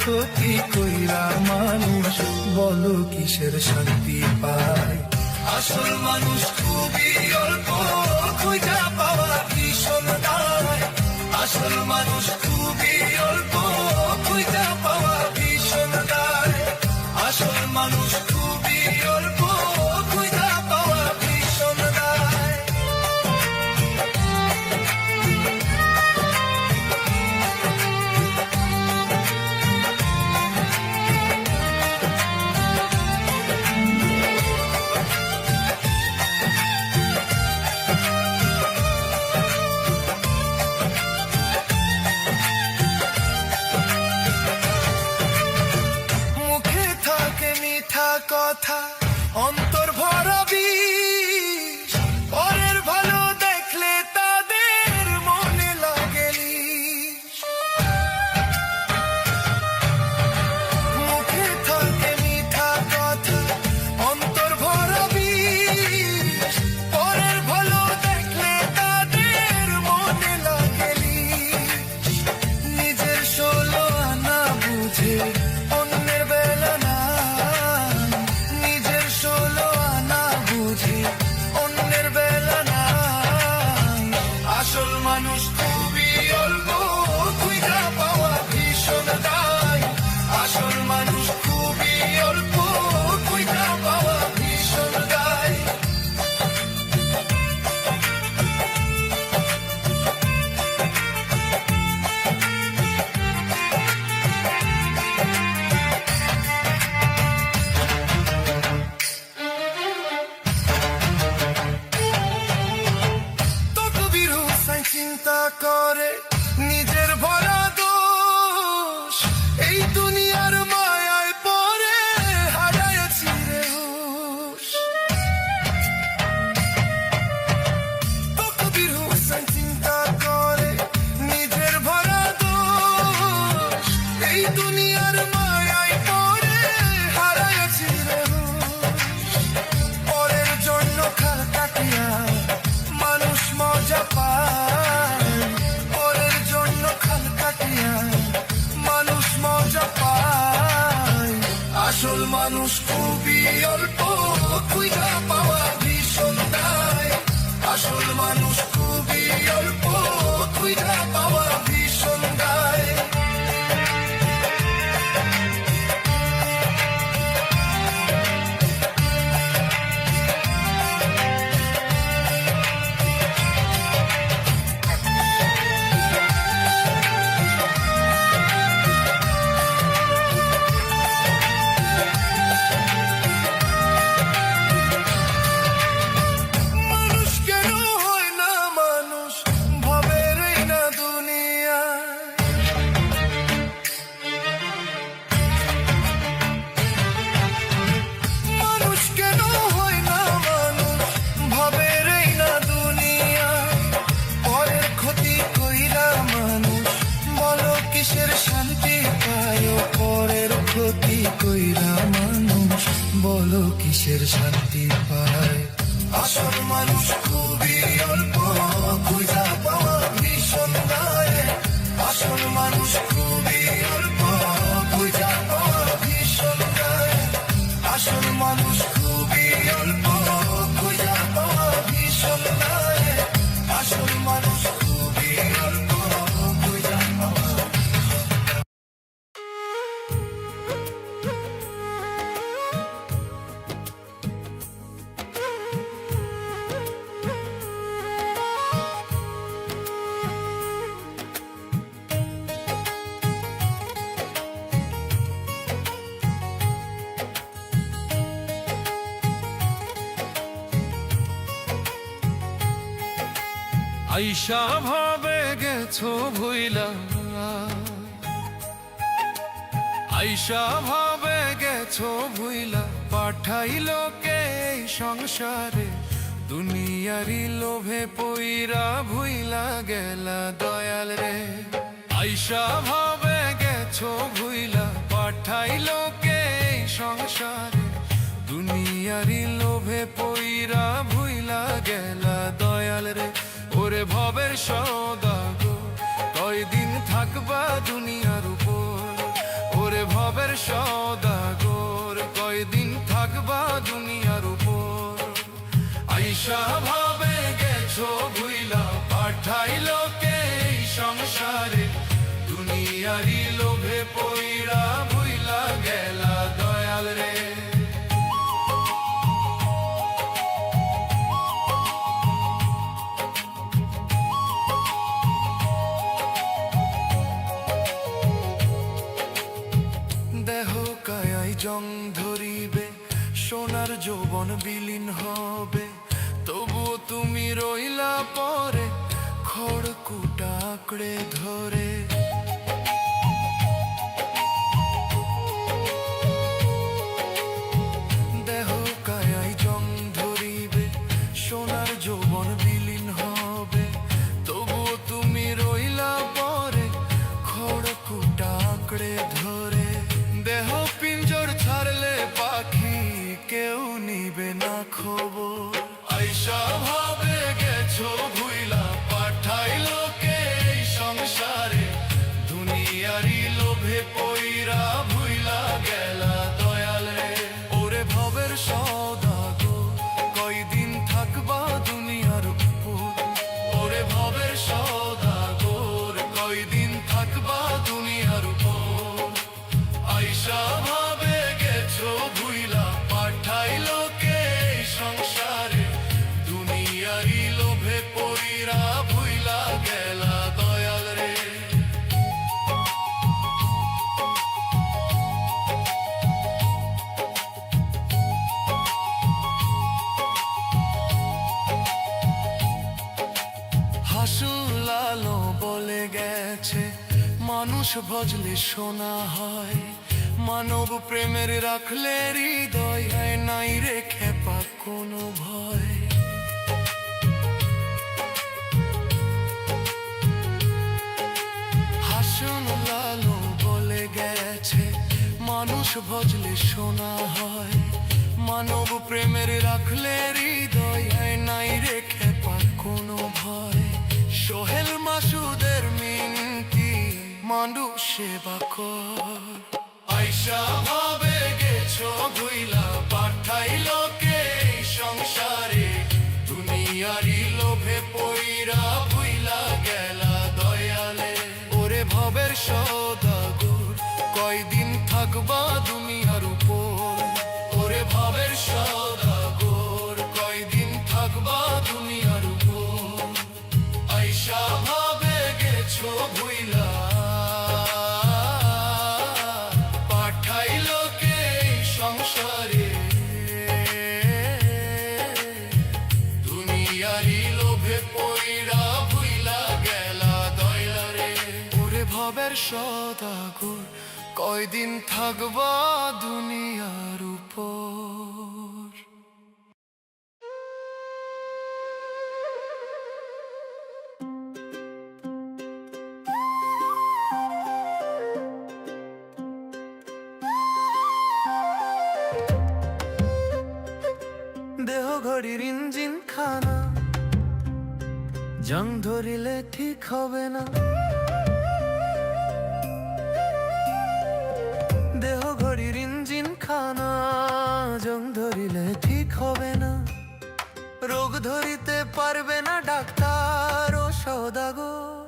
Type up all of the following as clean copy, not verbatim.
ক্ষতি কইরা মানুষ বলো কিসের শান্তি পায়। আসল মানুষ খুবই অল্প, খুঁজা পাওয়া ভীষণ দায়। আসল মানুষ খুবই অল্প, খুঁজা পাওয়া ভীষণ দায়। আসল মানুষ খুবই অল্প, খুঁজা পাওয়া ভীষণ দায়। কথা অন্তর ভরা বিষ, পরের ভালো দেখলে তাদের মনে লাগে লিশ। মুখে থাকে মিঠা কথা অন্তর ভরা বিষ, পরের ভালো দেখলে তাদের মনে লাগে লিশ। নিজের ষোলো আনা বুঝে অন্যের বেলা না, অন্যের বেলা নাই। আসল মানুষ খুবই অল্প, খুঁজা পাওয়া ভীষণ দায়। আসল মানুষ খুবই অল্প, খুঁজা পাওয়া ভীষণ দায়। চিন্তা করে নিজের ভরা দোষ, এই দুনিয়ার মায়ায় পরে হারাইছি রে হুঁশ। তকবীর হোসেন চিন্তা করে নিজের ভরা দোষ, এই দুনিয়ার মায়ায় পরে হারাইছি রে হুঁশ। পরের জন্য খাল কাটিয়া মানুষ মজা পায়, পরের জন্য খাল কাটিয়া মানুষ মজা পায়। আসল মানুষ খুবই অল্প, খুঁজা পাওয়া ভীষণ দায়। আসল মানুষ খুবই অল্প, খুঁজা পাওয়া ভীষণ দায়। ক্ষতি কইরা মানুষ বলো কিসের শান্তি পায়। আসল মানুষ খুবই অল্প, খুঁজা পাওয়া ভীষণ দায়। আসল মানুষ খুবই অল্প, খুঁজা পাওয়া ভীষণ দায়। আসল মানুষ খুবই অল্প, খুঁজা পাওয়া ভীষণ দায়। আসল মানুষ খুবই অল্প, খুঁজা পাওয়া। আইসা ভাবে গেছো ভুইলা, আইসা ভাবে গেছো ভুইলা, পাঠাইলো কে এই সংসারে, দুনিয়ারি লোভে পইরা ভুইলা গেলা দয়াল রে। আইসা ভাবে গেছো ভুইলা, পাঠাইলো কে এই সংসারে, দুনিয়ারি লোভে পইরা ভুইলা গেলা দয়াল রে। ওরে ভবের সওদাগর, কয়দিন থাকবা দুনিয়ার উপর, ওরে সওদাগর, কয়দিন থাকবা দুনিয়ার উপর। আইসা ভাবে গেছো ভুইলা, পাঠাইলো কে এই সংসারে, দুনিয়ারি লোভে পইরা ভুইলা গেলা দয়াল রে। দেহ কায়াই জং ধরিবে, সোনার যৌবন বিলীন হবে, তবুও তুমি রইলা পরে খড়কুটা আঁকড়ে ধরে। দেহ কায়াই জং ধরিবে, সোনার যৌবন বিলীন হবে, তবুও তুমি রইলা পরে খড়কুটা আঁকড়ে ধরে। দেহ পিঞ্জর ছাড়লে পাখি কেউ নিবে না খবর। আইসা ভাবে গেছো ভুইলা, পাঠাইলো কে এই সংসারে, দুনিয়ারি লোভে পইরা ভুইলা গেলা দয়াল রে। ওরে ভবের সওদাগর, কয়দিন থাকবা দুনিয়ার উপর। ওরে ভবের সওদাগর, কয়দিন থাকবা দুনিয়ার উপর। আইসা ভাবে গেছো ভুইলা, পাঠাইলো কে এই সংসারে, দুনিয়ারি লোভে পইরা ভুইলা গেলা দয়াল রে। হাসুল আলো বলে গেছে, মানুষ ভজলে সোনা হয়, মানব প্রেমের রাখলে হৃদয় হয় নাই রে খেপা কোনো ভয়। হাসুল আলো বলে গেছে, মানুষ ভজলে সোনা হয়, মানব প্রেমের রাখলে হৃদয় হয় নাই রে খেপা কোনো ভয়। সোহেল মাসুদের মিনতি মানুষ সেবা কর। আইসা ভাবে গেছো ভুইলা, পাঠাইলো কে এই সংসারে, দুনিয়ারি লোভে পইরা ভুইলা গেলা দয়ালে। ওরে ভবের সওদাগর, কয়দিন থাকবা দুনিয়ার উপর। ওরে ভবের সওদাগর, কয়দিন থাকবা দুনিয়ার উপর। আইসা ভাবে গেছো ভুইলা, পাঠাইলো কে এই সংসারে, দুনিয়ারি লোভে পইরা ভুইলা গেলা দয়াল রে। ওরে ভবের সওদাগর, কয়দিন থাকবা দুনিয়ার উপর। দেহ ঘড়ির ইঞ্জিন খানা, জং ধরিলে ঠিক হবে না। দেহ ঘড়ির ইঞ্জিন খানা, জং ধরিলে ঠিক হবে না। রোগ ধরিতে পারবে না ডাক্তার ও সওদাগর,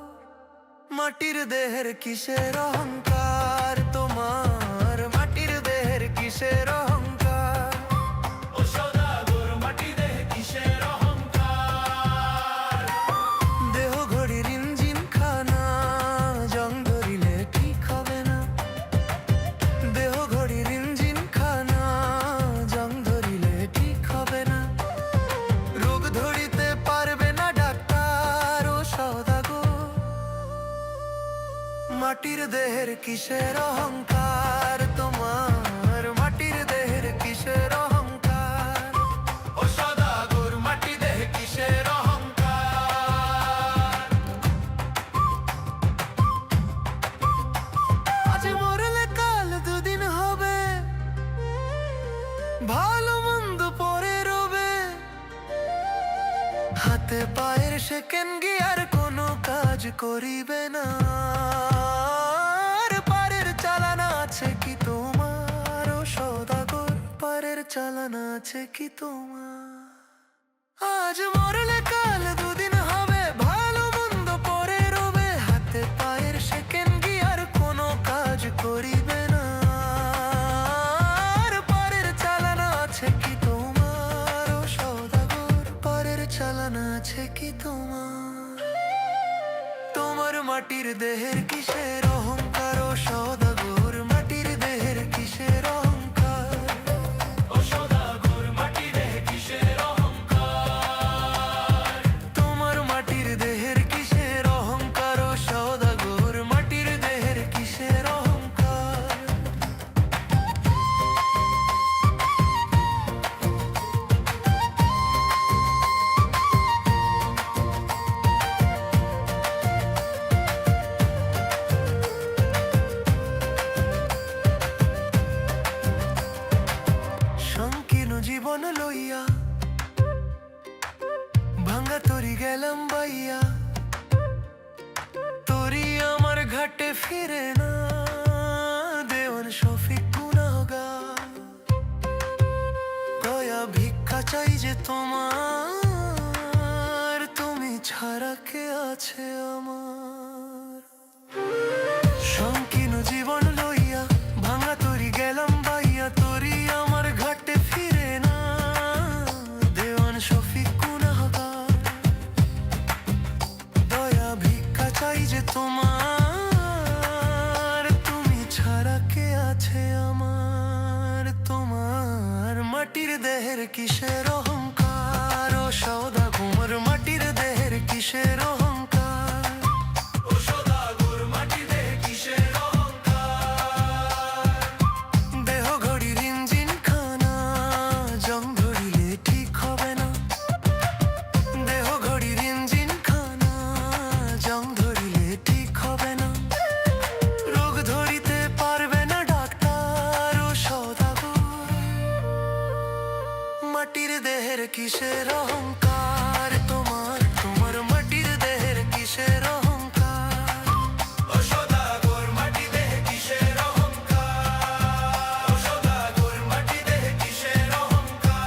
মাটির দেহের কিসের অহংকার তোমার, মাটির দেহের কিসের অহংকার। ও সওদাগর, মাটির দেহে কিসের অহংকার। দেহ ঘড়ির ইঞ্জিন খানা, জং ধরিলে ঠিক হবে না। দেহ ঘড়ির ইঞ্জিন খানা, জং ধরিলে ঠিক হবে না। রোগ ধরিতে পারবে না ডাক্তার ও সওদাগর, মাটির দেহের কিসের অহংকার তোমার, মাটির দেহের কিসের অহংকার। ও সওদাগর, মাটির দেহে কিসের অহংকার। আজ মরলে কাল দুদিন হবে, ভালো মন্দ পরে রবে। হাতে পায়ের সেকেন্ড গিয়ার কোনো কাজ করিবে না। পারের চালানা আছে কি তোমার, চালানা আছে কি তোমার? আজ মরলে কাল দুদিন হবে, ভালো মন্দ পরে রবে, হাতে পায়ের সেকেন্ড গিয়ার কোনো কাজ করিবে না। আর পারের চালানা আছে কি তোমার? ও সওদাগর, পারের চালানা আছে কি তোমার? তোমার মাটির দেহের কিসের অহংকার? ও সওদাগর, মাটির দেহের কিসের অহংকার? ও সওদাগর, মাটির দেহে কিসের অহংকার? তোমার মাটির দেহের কিসের অহংকার? ও সওদাগর, মাটির দেহের কিসের অহংকার? সংকীর্ণ জীবন লইয়া ভাঙ্গা তরি গেলাম বাইয়া, তরি আমার ঘাটে ফিরে না। দেওয়ান শফিক গুনাহগার, দয়া ভিক্ষা চাই যে তোমার, তুমি ছাড়া কে আছে আমার? সংকীর্ণ জীবন লইয়া ভাঙা তরি গেলাম বাইয়া, তরি আমার ঘাটে ফিরে না। দেওয়ান শফিক গুনাহগার, দয়া ভিক্ষা চাই যে তোমার, তুমি ছাড়া কে আছে আমার? তোমার মাটির দেহের কিসের অহংকার? ও সওদাগর, মাটির দেহের কিসের অহংকার? ও সওদাগর, মাটির দেহে কিসের অহংকার? দেহ ঘড়ির ইঞ্জিন খানা, জং ধরিলে ঠিক হবে না। দেহ ঘড়ির ইঞ্জিন খানা, জং ধরিলে ঠিক হবে না। রোগ ধরিতে পারবে না ডাক্তার। ও সওদাগর, মাটির দেহের কিসের অহংকার? তোমার তোমার মাটির দেহের কিসের অহংকার? ও সওদাগর, মাটির দেহে কিসের অহংকার? ও সওদাগর, মাটির দেহে কিসের অহংকার?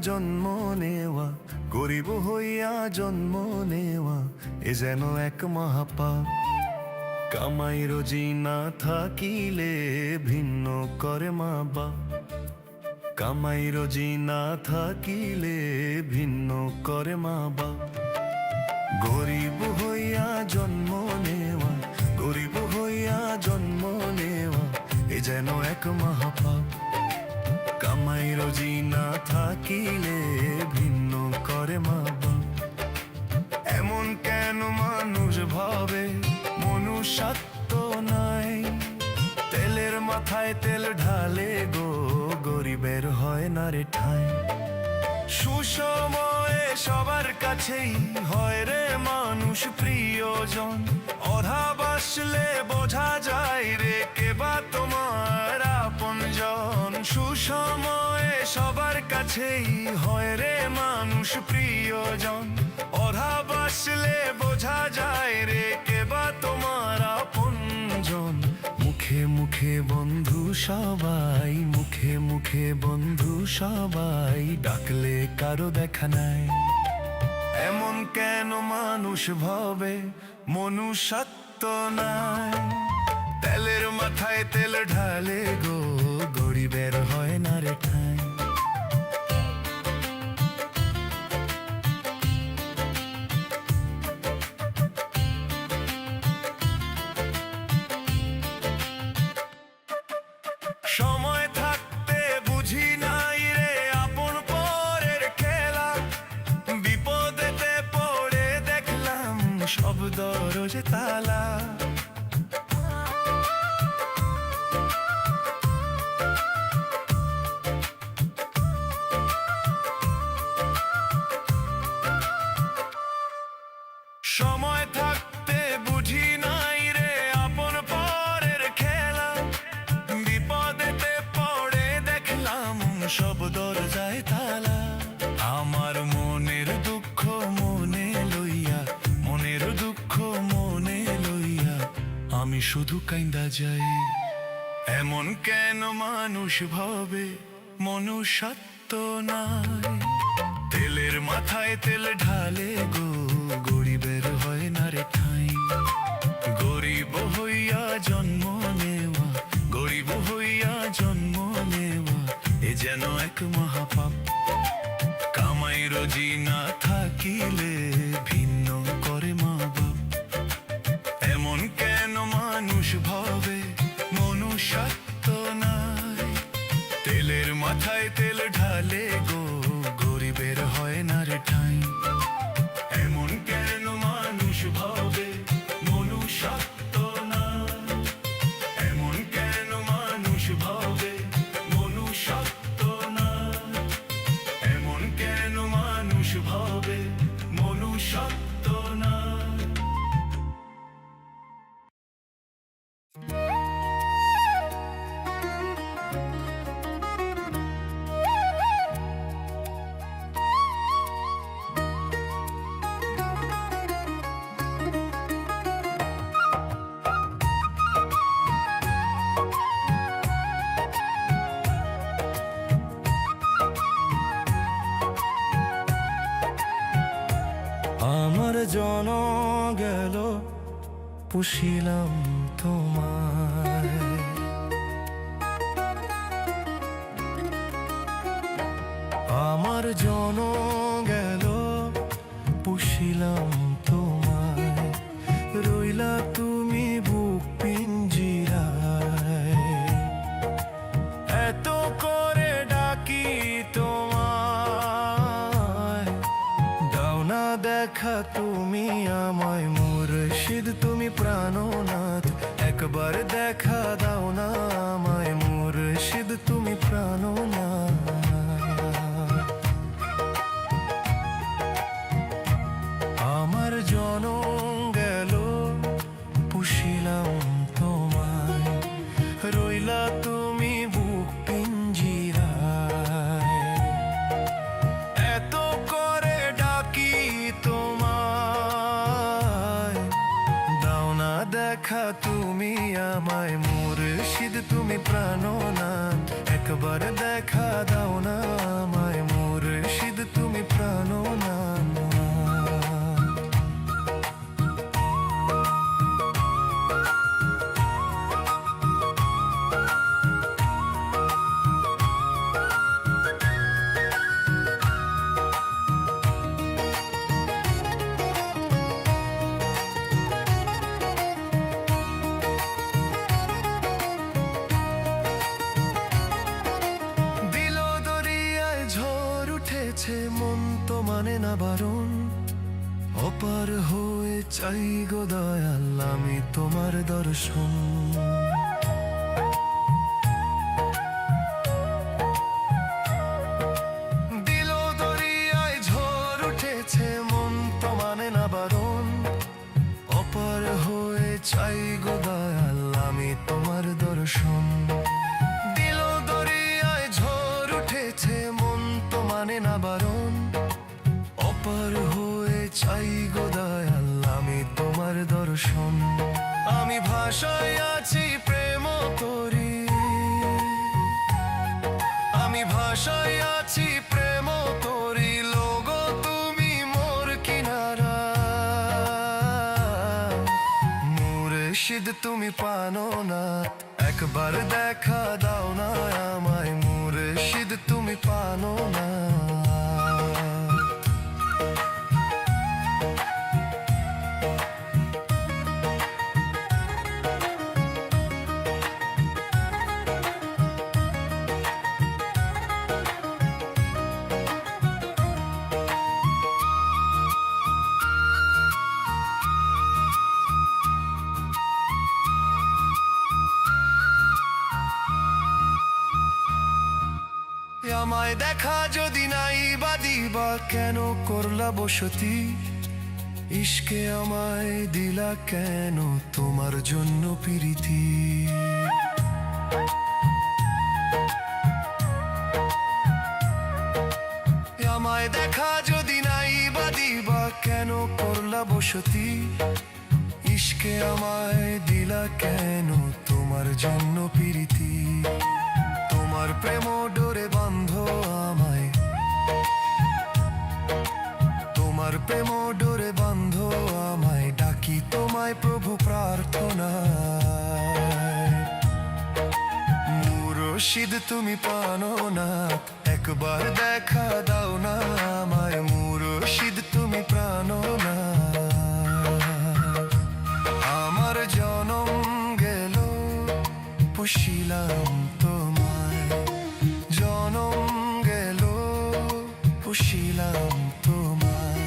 জন্ম নেওয়া, গরিব হইয়া জন্ম নেওয়া এ যেন এক মহাপাপ। কামাই রোজি না থাকিলে ভিন্ন করে মা বাপ, কামাই রোজি না থাকিলে ভিন্ন করে মা বাপ। গরিব হইয়া জন্ম নেওয়া, গরিব হইয়া জন্ম নেওয়া এ যেন এক মহাপাপ। কামাই রোজি না থাকিলে ভিন্ন করে মা বাপ। এমন কেন মানুষ ভাবে মনুষ্যত্ব নাই, তেলের মাথায় তেল ঢালে গো গরিবের হয় না রে ঠাঁই। সুসময়ে সবার কাছেই হয় রে মানুষ প্রিয়জন, অভাব আসলে বোঝা যায় রে কে বা তোমার আপনজন। সুসময়ে সবার কাছেই হয় রে মানুষ প্রিয়জন, অভাব আসলে বোঝা যায় রে কে বা তোমার আপনজন। মুখে মুখে বন্ধু সবাই, মুখে মুখে বন্ধু সবাই, ডাকলে কারো দেখা নাই। এমন কেন মানুষ ভাবে মনুষ্যত্ব নাই, তেলের মাথায় তেল ঢালে গো গরিবের হয় না রে ঠাঁই। সময় থাকতে বুঝি নাই রে আপন পরের খেলা, বিপদেতে পড়ে দেখলাম সব দরজে তালা। সময় থাকতে বুঝি নাই রে আপন পরের খেলা, বিপদেতে পড়ে দেখলাম সব দরজায় তালা। আমার মনের দুঃখ মনে লইয়া, মনের দুঃখ মনে লইয়া আমি শুধু কাইন্দা যাই। এমন কেন মানুষ ভাবে মনুষ্যত্ব নাই, তেলের মাথায় তেল ঢালে গো গরিবের হয় না রে ঠাঁই। গরিব হইয়া জন্ম নেওয়া, গরিব হইয়া জন্ম নেওয়া এ যেন এক মহাপাপ। কামাই রোজি না থাকিলে ভিন্ন করে মা বাপ। এমন কেন মানুষ ভাবে মনুষ্যত্ব নাই, তেলের মাথায় তেল ঢালে গো গরিবের হয় না রে ঠাঁই। এমন কেন মানুষ ভাবে মনুষ্যত্ব নাই, এমন কেন মানুষ ভাবে মনুষ্যত্ব নাই, এমন কেন মানুষ ভাবে মনুষ্যত্ব নাই। আমার জন গেল পুষিলাম তোমায়, আমার জন গেল পুষিলাম তোমায়, রইলা তুমি বুক পিঞ্জিরায়। এত করে ডাকি তোমায়, দাও না দেখা তুমি আমায় মুর্শিদ তুমি প্রাণনাথ। একবার দেখা দাও না আমায় মুর্শিদ তুমি প্রাণনাথ। আমার জনম গেল পুষিলাম তোমায়, রইলা তুমি বুক পিঞ্জিরায়। এত করে ডাকি তোমায়, দাও না দেখা তুমি আমায় মুর্শিদ তুমি প্রাণনাথ। একবার দেখা দাও না আমায় মুর্শিদ হয়ে চাই গো দয়াল আমি তোমার দর্শন। দিল দরিয়ায় ঝড় উঠেছে মন তো মানে না বারণ, অপার হয়ে চাই গো দয়াল আমি তোমার দর্শন। দিল দরিয়ায় ঝড় উঠেছে মন তো মানে না বারণ, অপার হয়ে চাই গো দয়াল আমি তোমার দর্শন। আমি ভাষায় আছি প্রেম করি, আমি ভাষায় আছি প্রেম করি, লোগো তুমি মোর কিনারা। মুর্শিদ তুমি পানো না, একবার দেখা দাও না আমায়, মুর্শিদ তুমি পানো না। আমায় দেখা যদি নাই বাদিবা কেন করলা বসতি, ইশকে আমায় দিলা কেন তোমার জন্য প্রীতি। আমায় দেখা যদি নাই বাদিবা কেন করলা বসতি, ইশকে আমায় দিলা কেন তোমার জন্য প্রীতি। তোমার প্রেম ডোরে বান্ধ আমায়, তোমার প্রেম ডোরে বান্ধ আমায়, ডাকি তোমায় প্রভু প্রার্থনায়। মুর্শিদ তুমি পানো না, একবার দেখা দাও না আমায়, মুর্শিদ তুমি প্রাণো না। আমার জনম গেল পুষিলাম তোমায়, জনম গেল পুষিলাম তোমায়,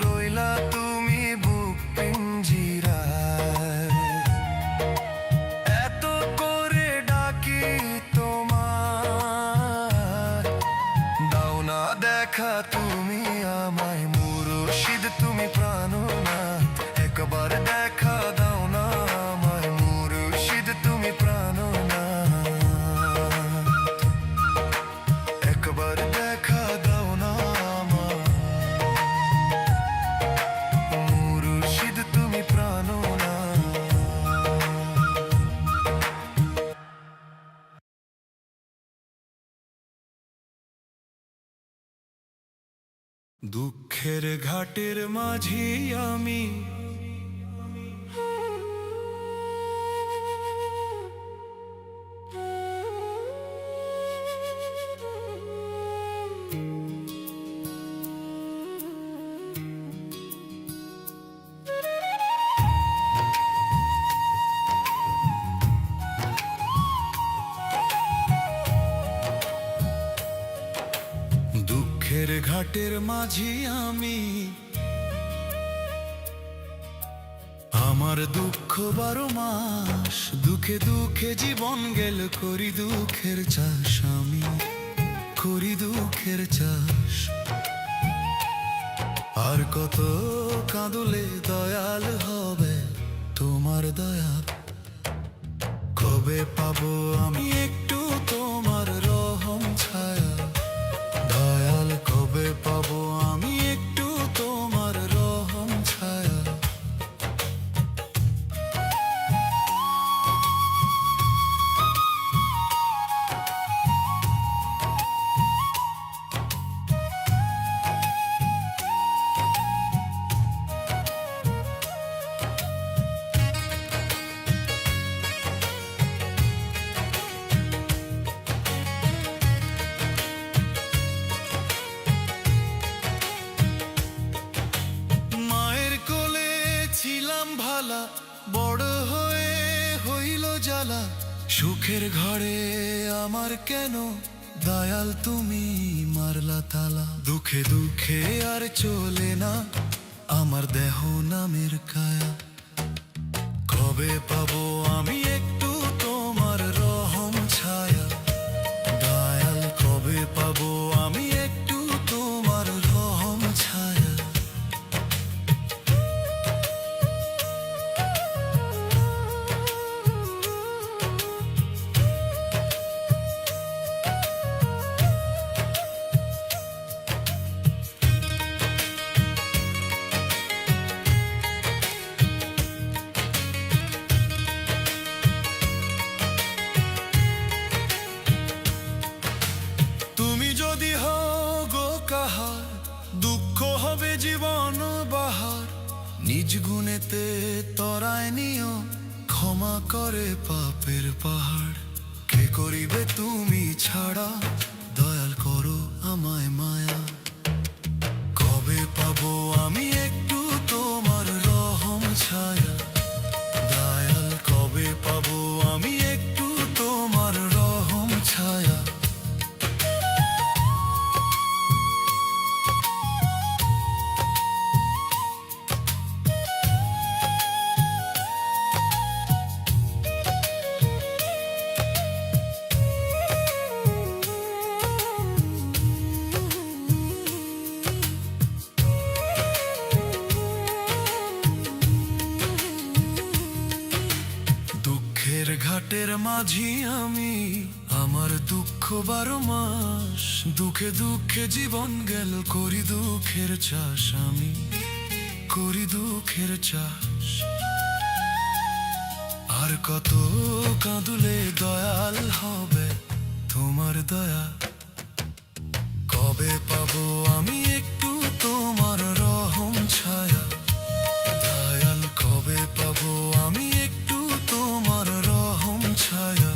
রইলা তুমি বুক পিঞ্জিরায়। এত করে ডাকি তোমায়, দাও না দেখা তুমি আমায়, মুর্শিদ তুমি প্রাণনাথ, একবার দেখা দাও না আমায়, মুর্শিদ তুমি প্রাণনাথ, একবার দেখা দাও না আমায়, মুর্শিদ তুমি প্রাণনাথ। দুঃখের ঘাটের মাঝি আমি, দুঃখের ঘাটের মাঝি আমি, আমার দুঃখ 12 মাস, দুঃখে দুঃখে জীবন গেল, করি দুঃখের চাষ আমি, করি দুঃখের চাষ। আর কত কাঁদলে দয়াল হবে তোমার দয়া, কবে পাবো আমি একটু তোমার রহম ছায়া, দয়াল কবে পাবো আমি একটু তোমার রহম ছায়া। বড় হয়ে হইল জ্বালা, সুখের ঘরে আমার কেন দয়াল তুমি মারলা তালা। দুঃখে দুঃখে আর চলে না আমার দেহ নামের কায়া। কবে পাবো আমি একটু তোমার রহম ছায়া, দয়াল কবে পাবো আমি একটু তোমার রহম ছায়া। তুমি যদি হও গো কাহার, দুঃখ হবে জীবন বাহার। নিজ গুণেতে তরায় নিও, ক্ষমা করে পাপের পাহাড়। কে করিবে তুমি ছাড়া, দয়াল করো আমায় মায়া। কবে পাবো আমি একটু তোমার রহম ছায়া, দয়াল কবে পাবো আমি একটু তোমার রহম ছায়া। দুঃখের ঘাটের মাঝি আমি, আমার দুঃখ 12 মাস। দুঃখে দুঃখে জীবন গেল, করি দুঃখের চাষ আমি, করি দুঃখের চাষ। আর কত কাঁদুলে দয়াল হবে তোমার দয়া। কবে পাবো আমি একটু তোমার রহম ছায়া, দয়াল কবে পাবো আমি একটু তোমার রহম ছায়া।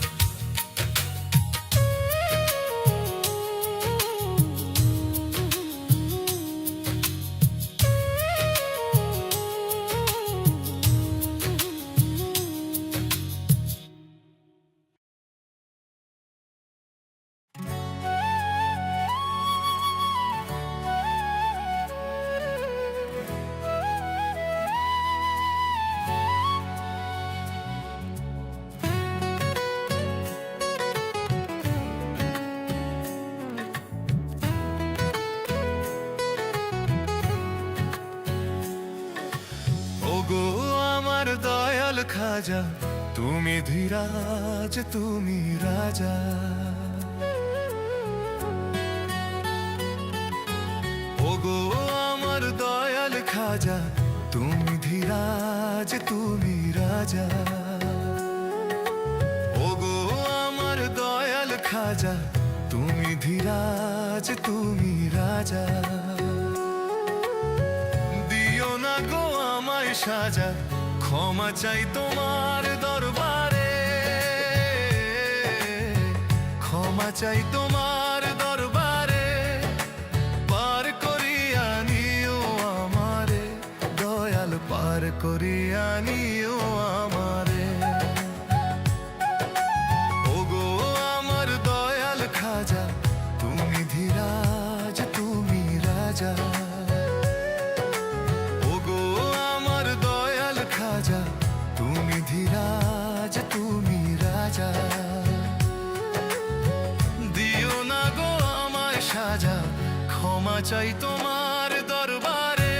ওগো আমার দয়াল খাজা, তুমি ধীরাজ তুমি রাজা। ওগো আমার দয়াল খাজা, তুমি ধীরাজ তুমি রাজা। ওগো আমার দয়াল খাজা, তুমি ধীরাজ তুমি রাজা। দিও না গো আমায় সাজা, ক্ষমা চাই তোমার দরবারে। ক্ষমা চাই তোমার দরবারে, পার করিয়া নিও আমারে, দয়াল পার করিয়া নিও আমারে। ওগো আমার দয়াল খাজা, তুমি ধীরাজ তুমি রাজা। ওগো আমার দয়াল খাজা, তুমি ধীরাজ তুমি রাজা। দিও না গো আমায় সাজা, ক্ষমা চাই তোমার দরবারে।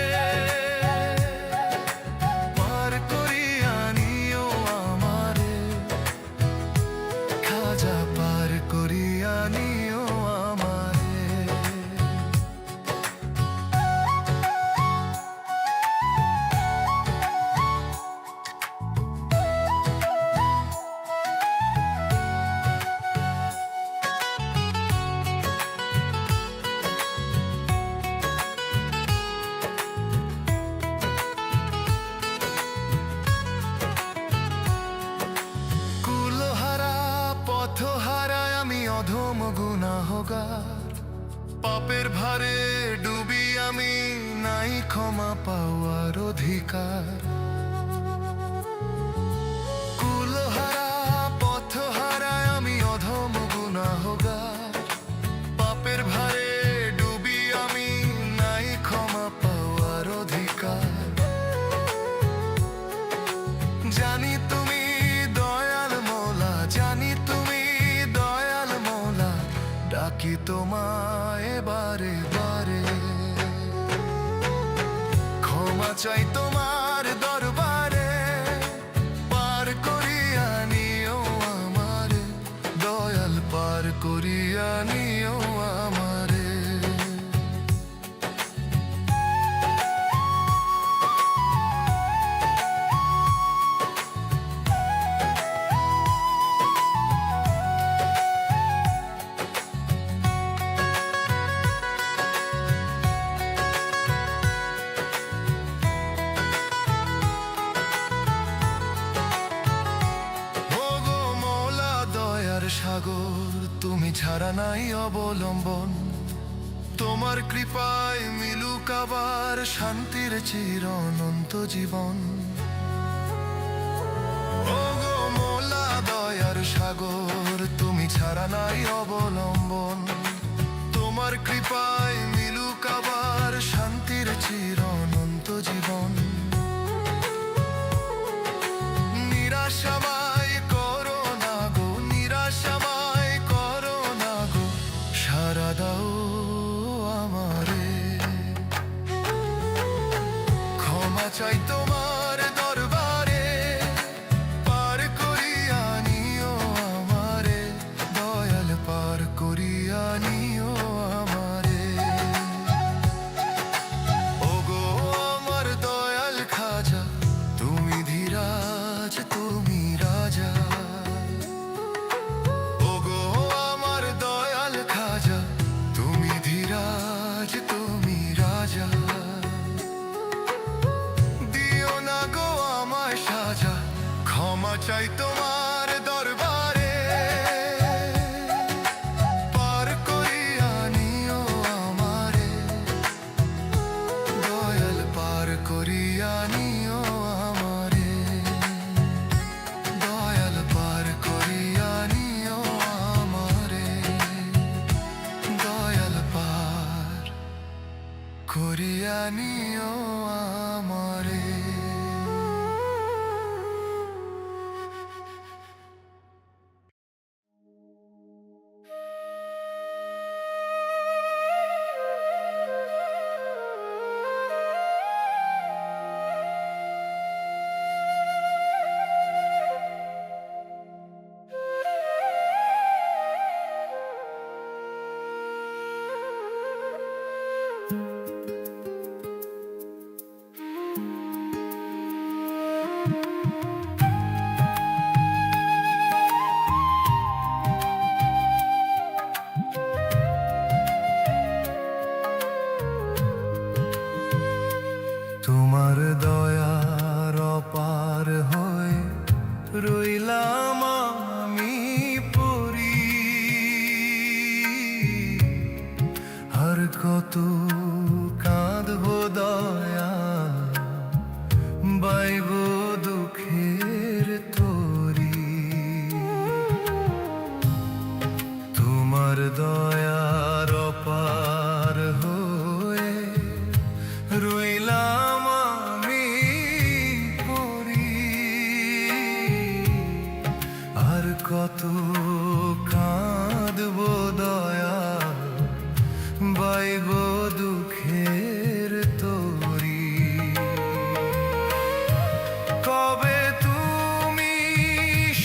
পার করিয়া নিও আমারে, খাজা পার করিয়া নিও আমারে। অধম গুনাহগার, পাপের ভারে ডুবি আমি, নাই ক্ষমা পাওয়ার অধিকার। কুলহারা পথহারা আমি অধম গুনাহগার, পাপের ভারে ডুবি আমি, নাই ক্ষমা পাওয়ার অধিকার। জানি তুমি দয়াল মৌলা, জানি তুমি দয়াল মৌলা, ডাকি তোমায় বারে বারে। ক্ষমা চাই তোমার দরবারে, পার করিয়া নিও আমারে, দয়াল পার করিয়া নিও আমারে। ওগো মৌলা দয়ার সাগর, তুমি ছাড়া নাই অবলম্বন। তোমার কৃপায় মিলুক আবার শান্তির চির অনন্ত জীবন। ওগো মৌলা দয়ার সাগর, তুমি ছাড়া নাই অবলম্বন। তোমার কৃপায় মিলুক আবার শান্তির চির অনন্ত জীবন। নিরাশাময় করো না গো, নিরাশাময় করো না গো, সারা দাও আমারে। ক্ষমা চাই তোমার দরবারে, পার করিয়া নিও আমারে, দয়াল পার করিয়া নিও আমারে। ওগো আমার দয়াল খাজা, তুমি ধীরাজ তুমি রাজা। ওগো আমার দয়াল খাজা, তুমি ধীরাজ তুমি রাজা। দিও না গো আমায় সাজা, ক্ষমা চাই তোমার দরবারে, পার করিয়া নিও আমারে, দয়াল পার করিয়া নিও আমারে, দয়াল পার করিয়া নিও আমারে, দয়াল পার করিয়া নিও আমারে। তোমার দয়ার অপার হয়ে রইলাম আমি পড়ি, আর কত কাঁদবো দয়া বাইব দুঃখের তরি। তোমার দয়ার অপার হয়ে রইলাম আমি পড়ি, আর কত কাঁদবো দয়া বাইব দুঃখের তরি। কবে তুমি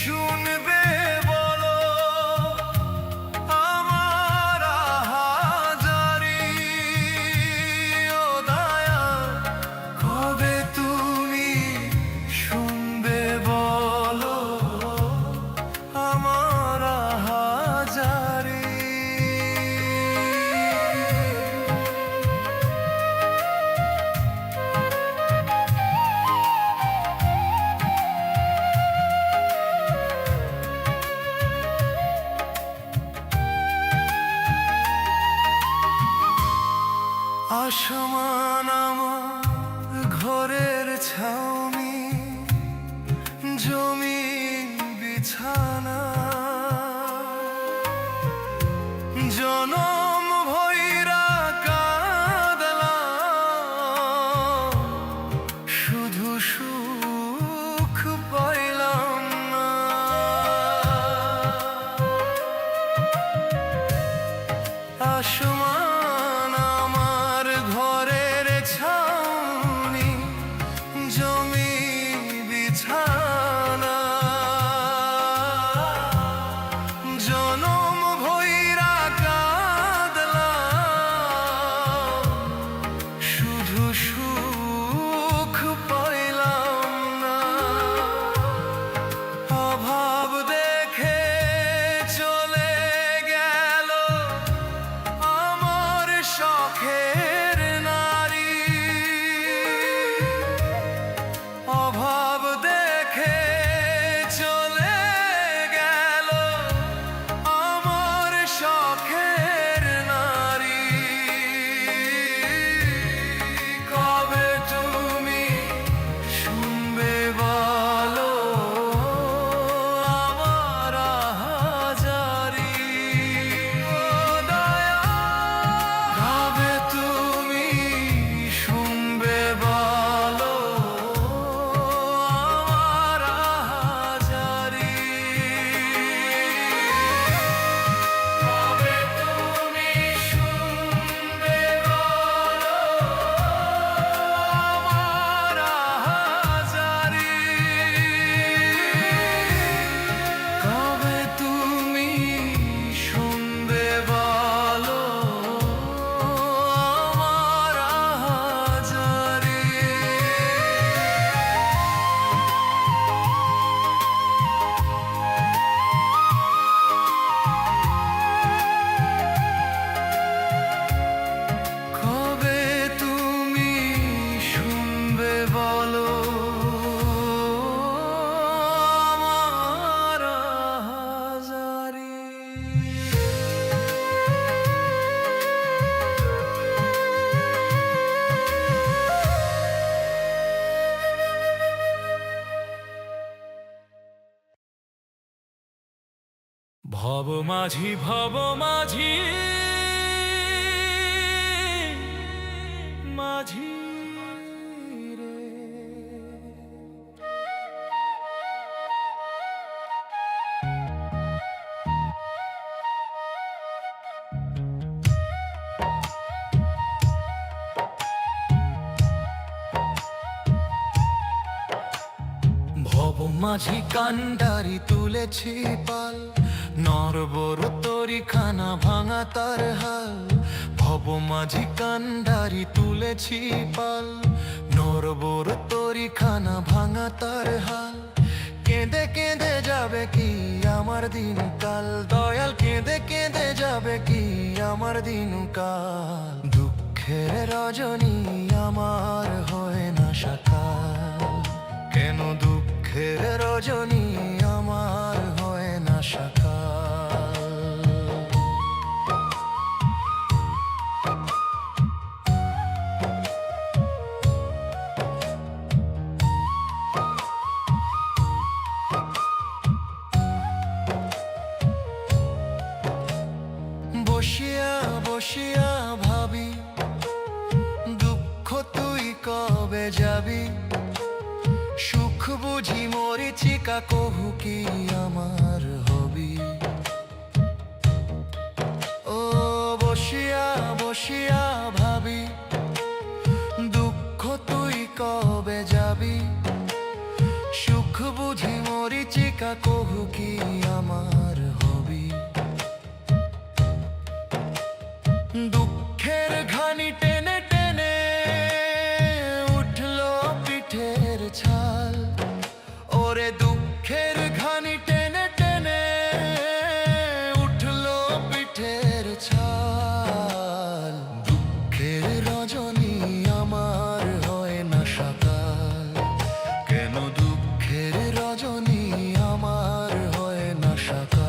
শুনবে বলো আমার হাজারি, ও দয়া কবে তুমি শুনবে বলো আমার হাজারি। আসমান আমার ঘরের ছাউনি, জমিন বিছানা, জনম ভৈরা কাঁদলাম শুধু সুখ তুমি বিছানা জনম ভৈরা কাঁদলাম শুধু সুখ পাইলাম না অভাব দেখে চলে গেল আমার শখের নারী অভাব দেখে চলে গেল আমার শখের নারী কবে তুমি শুনবে বলো আমার হাজারি ও দয়া কবে তুমি শুনবে বলো আমার হাজারি কবে তুমি শুনবে বলো আমার হাজারি কবে তুমি শুনবে বলো আমার হাজারি কবে তুমি শুনবে বলো আমার হাজারি ভব মাঝি মাঝি রে ভব মাঝি কান্ডারি তুলেছি পাল নরবর তরি খানা ভাঙা তার হাল ভব মাঝি কান্ডারি তুলেছি পাল নরবর তরি খানা ভাঙা তার হাল কেঁদে কেঁদে যাবে কি আমার দিনকাল দয়াল কেঁদে কেঁদে যাবে কি আমার দিনকাল দুঃখের রজনী আমার হয় না সকাল কেন দুঃখের রজনী আমার হয় না সকাল বসিয়া বসিয়া ভাবি দুঃখ তুই কবে যাবি সুখ বুঝি মরিচিকা কহু কি আমার হবি ও বসিয়া বসিয়া ভাবি দুঃখ তুই কবে যাবি সুখ বুঝি মরিচিকা কহু কি আমার হবি দুঃখের ঘানি টেনে টেনে উঠলো পিঠের ছাল ওরে দুঃখের ঘানি টেনে টেনে উঠলো পিঠের ছাল দুঃখের রজনী আমার হয় না সকাল কেন দুঃখের রজনী আমার হয় না সকাল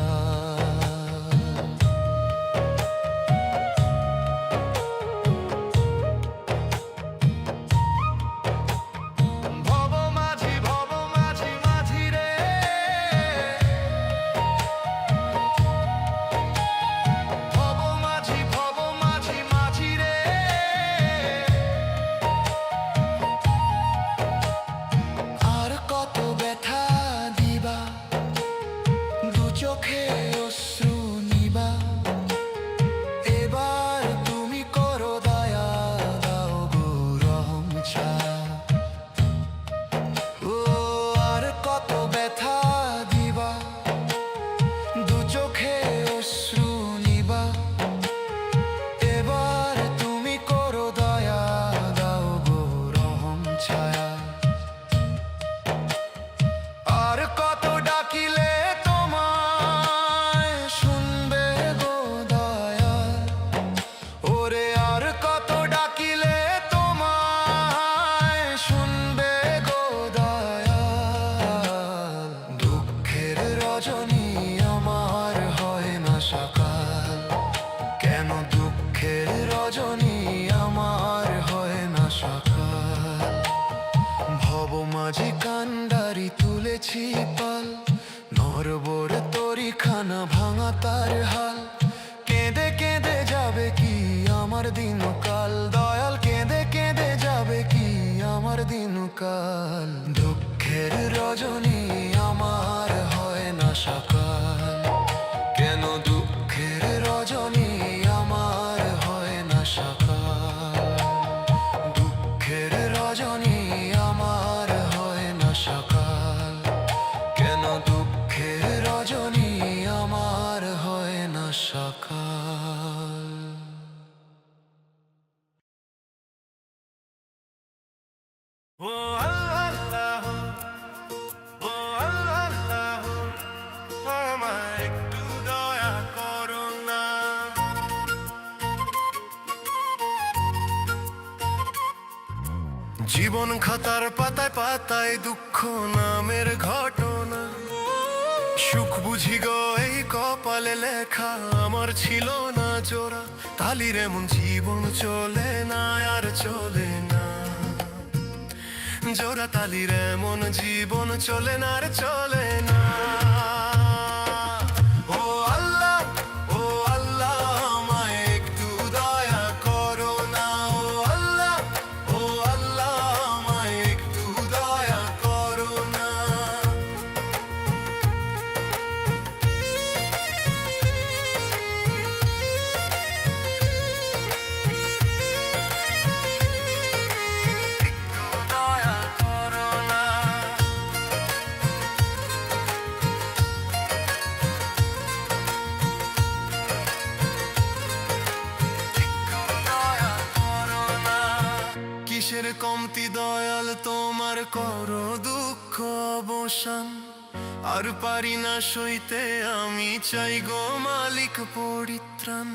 মাঝে কান্ডারি তুলেছি পাল, নরবরে তরি খানা ভাঙা তার হাল। কেঁদে কেঁদে যাবে কি আমার দিনকাল, দয়াল কেঁদে কেঁদে যাবে কি আমার দিনকাল। দুঃখের রজনী আমার হয় না সকাল, কেন দুঃখের রজনী আমার হয় না সকাল। দুঃখের রজনী আমার হয় না সকাল, কেন দুঃখের রজনী আমার হয় না সকাল। ও আল্লাহ, ও আল্লাহ, আমায় একটু দয়া করো না। জীবন খাতার পাতায় পাতায় দুঃখ নামের ঘটনা, সুখ বুঝি গো এই কপালে লেখা আমার ছিল না জোড়া। তালির এমন জীবন চলে না আর চলে না, জোড়া তালির এমন জীবন চলে না আর চলে না। ও আল্লাহ, ও আল্লাহ, আমায় একটু দয়া করো না। ও আল্লাহ, ও আল্লাহ, আমায় একটু দয়া করো না। একটু দয়া করো না। কিসের কমতি দয়াল তোমার করো দুঃখ অবসান, আর পারি না সইতে আমি চাই গো মালিক পরিত্রাণ।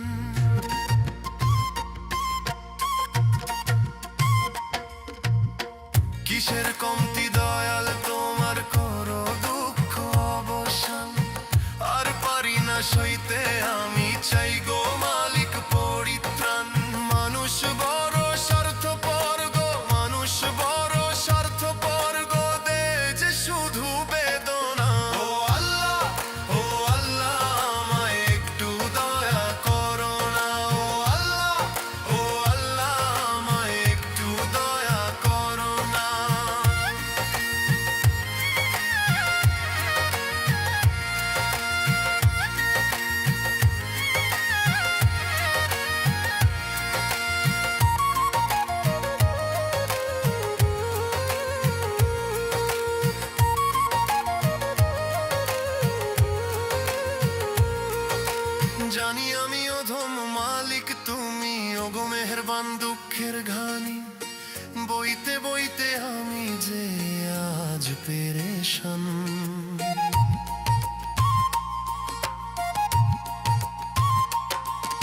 কিসের কমতি দয়াল তোমার করো দুঃখ অবসান, আর পারি না সইতে আমি চাই গো মালিক পরিত্রাণ। মানুষ বড় স্বার্থপর গো, মানুষ বড় স্বার্থপর গো, দে যে শুধু বেদনা। ও আল্লাহ, ও আল্লাহ, আমায় একটু দয়া করো না। ও আল্লাহ, ও আল্লাহ, আমায় একটু দয়া করো না। জানি আমি অধম মালিক তুমি, ওগো মেহেরবান দুঃখের ঘানি। বইতে বইতে আমি যে আজ পেরেশান।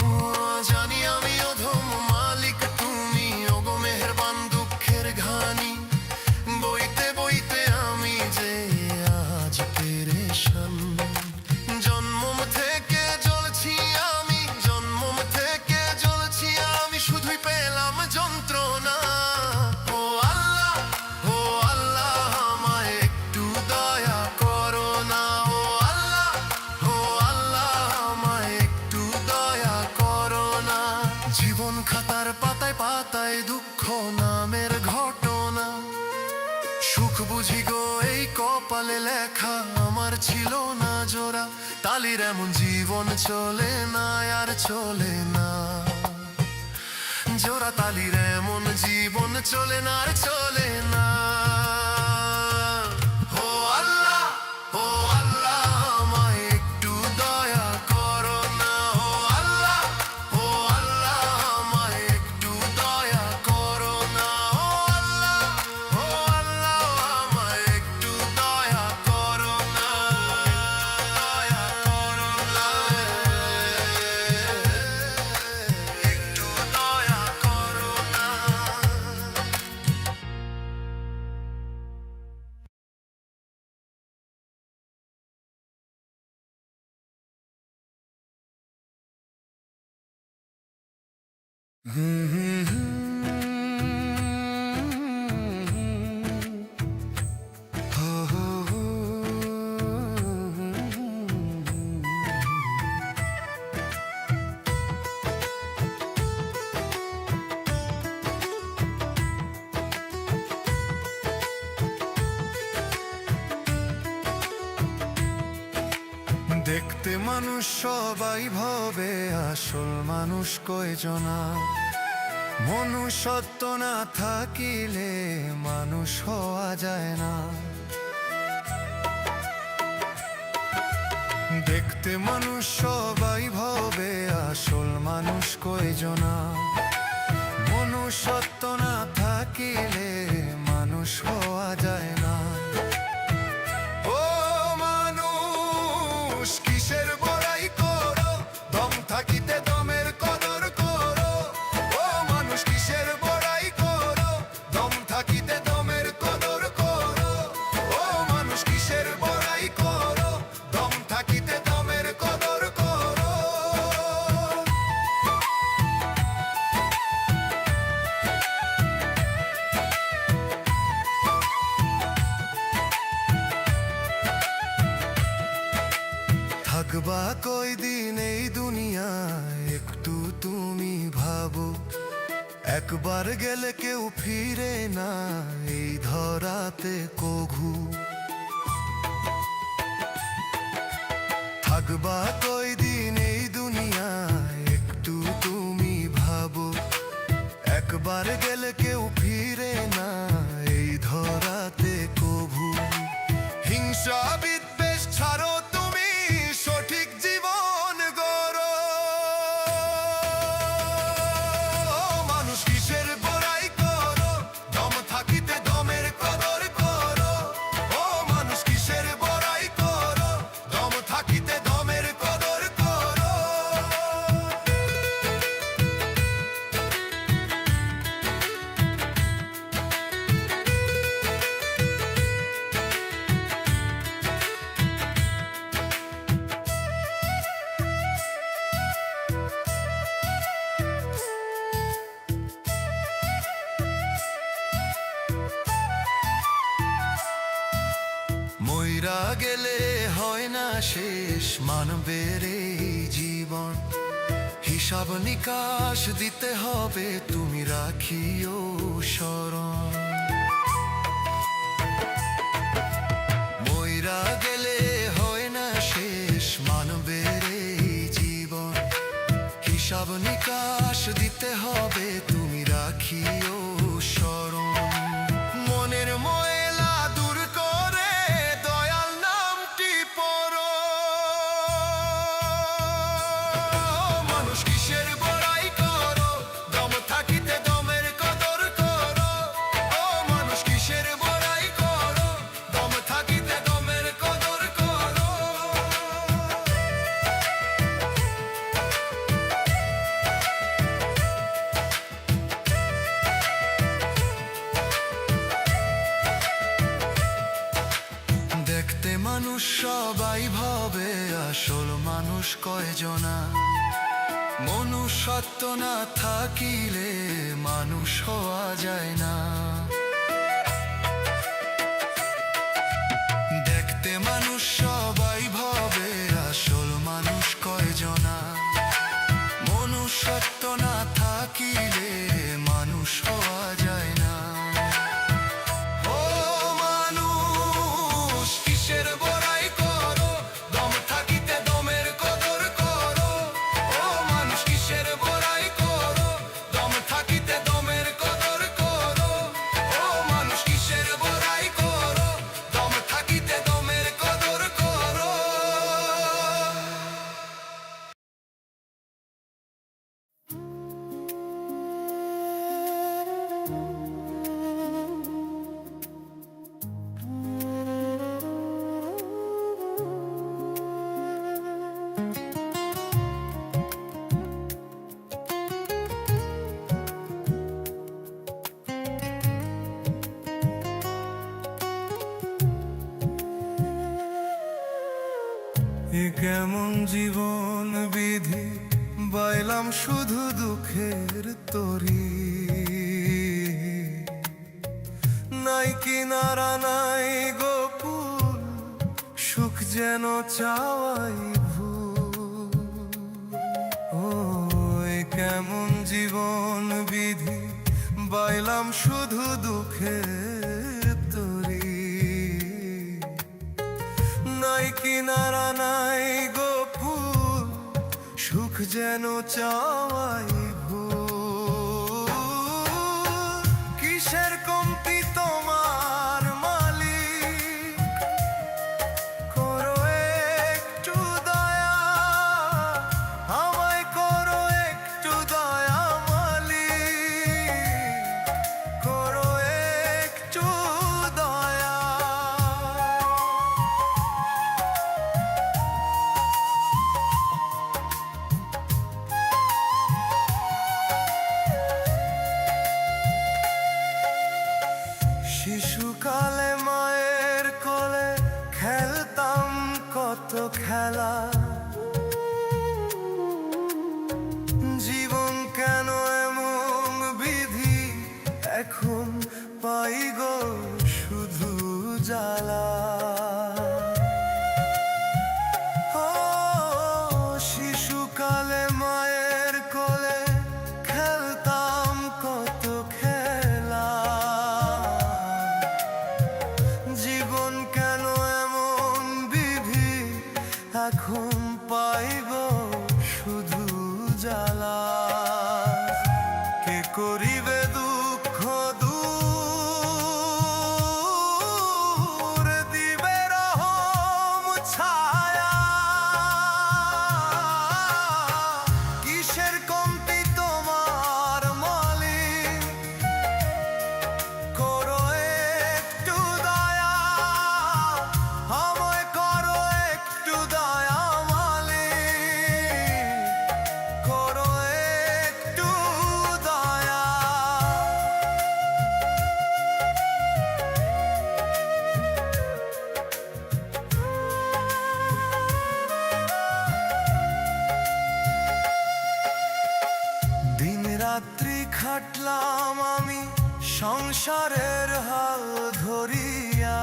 ও জানি আমি অধম মালিক তুমি, ওগো মেহেরবান দুঃখের ঘানি। বইতে বইতে আমি যে আজ পেরেশান। জন্মম থেকে জ্বলছি আমি, জন্মম থেকে জ্বলছি আমি, শুধুই পেলাম যন্ত্রণা। ও আল্লাহ, ও আল্লাহ, আমায় একটু দয়া করো না। ও আল্লাহ, ও আল্লাহ, আমায় একটু দয়া করো না। জীবন খাতার পাতায় পাতায় দুঃখ নামের ঘটনা, সুখ বুঝি গো এই কপালে লেখা আমার ছিল না জোড়া। তালির এমন জীবন চলে না আর চলে না, জোড়া তালির এমন জীবন চলে না আর চলে না। ও আল্লাহ, ও আল্লাহ, আমায় একটু দয়া করো না। ও আল্লাহ, ও আল্লাহ, আমায় একটু দয়া করো না। ও আল্লাহ, ও আল্লাহ, আমায় একটু দয়া করো না। দয়া করো না, একটু দয়া করো না। মানুষ সবাই ভাবে আসল মানুষ কয়জনা মনুষ্যত্ব না থাকিলে মানুষ হওয়া যায় না দেখতে মানুষ সবাই ভাবে আসল মানুষ কয়জনা মনুষ্যত্ব না থাকিলে মানুষ হওয়া যায় না ও মানুষ কিসের বড়াই করো দম থাকিতে দমের কদর করো ও মানুষ কিসের বড়াই করো দম থাকিতে দমের কদর করো ও মানুষ কিসের বড়াই করো দম থাকিতে দমের কদর করো থাকবা কয়দিন এই দুনিয়ায় একটু তুমি ভাবো একবার গেলে কেউ ফিরে না এই ধরাতে কঘু থাকবা কয়দিন এই দুনিয়ায় একটু তুমি ভাবো একবার গেলে কেউ ফিরে না এই ধরাতে কভু হিংসা বিদ্বেষ ছাড়ো তুমি সঠিক জীবন গড়ো মানুষ কিসের বড়াই করো দম থাকিতে দমের কদর করো ও মানুষ কিসের বড়াই করো দম থাকিতে দমের কদর করো মইরা গেলে হয় না শেষ মানবের এই জীবন হিসাব নিকাশ দিতে হবে তুমি রাখিও স্মরণ মইরা গেলে হয় না শেষ মানবের এই জীবন হিসাব নিকাশ দিতে হবে তুমি রাখিও স্মরণ মনের ময়লা দূর করে দয়াল নামটি পড়ো মানুষ কিসের বড়াই করো দম থাকিতে দমের কদর করো ও মানুষ কিসের বড়াই করো দম থাকিতে দমের কদর করো দেখতে মানুষ সবাই ভাবে আসল মানুষ কয়জনা মনুষ্যত্ব না থাকিলে মানুষ হওয়া যায় না দেখতে মানুষ সবাই ভাবে আসল মানুষ কয়জনা মনুষ্যত্ব না থাকিলে মানুষ হওয়া যায় না ও মানুষ কিসের বড়াই করো দম থাকিতে দমের কদর করো ও মানুষ কিসের বড়াই করো দম থাকিতে দমের কদর করো ও মানুষ কিসের বড়াই করো দম থাকিতে দমের কদর করো এ কেমন জীবন বিধি বাইলাম শুধু দুঃখের তরি নাই কিনারা নাই গোপুল সুখ যেন চাওয়াই ভুল ও এ কেমন জীবন বিধি বাইলাম শুধু দুঃখের তরি নাই কিনারা নাই গোপুল যেন চাওয়াই ভুল। কিসের কমতি তোমার মালিক, করো একটু দয়া, আমায় করো একটু দয়া মালিক, করো একটু দয়া। শিশুকালে মায়ের কোলে খেলতাম কত খেলা, জীবন কেন এমন বিধি, এখন পাই গো শুধু জ্বালা। ও শিশুকালে মায়ের কোলে খেলতাম কত খেলা, জীবন কেন এমন বিধি, এখন পাই গো শুধু জ্বালা। কে করিবে দুঃখ দূর, দিবে রহম ছায়া। কিসের কমতি তোমার মালিক, করো একটু দয়া, আমায় করো একটু দয়া মালিক, করো একটু দয়া। দিন রাত্রি খাটলাম আমি সংসারের হাল ধরিয়া,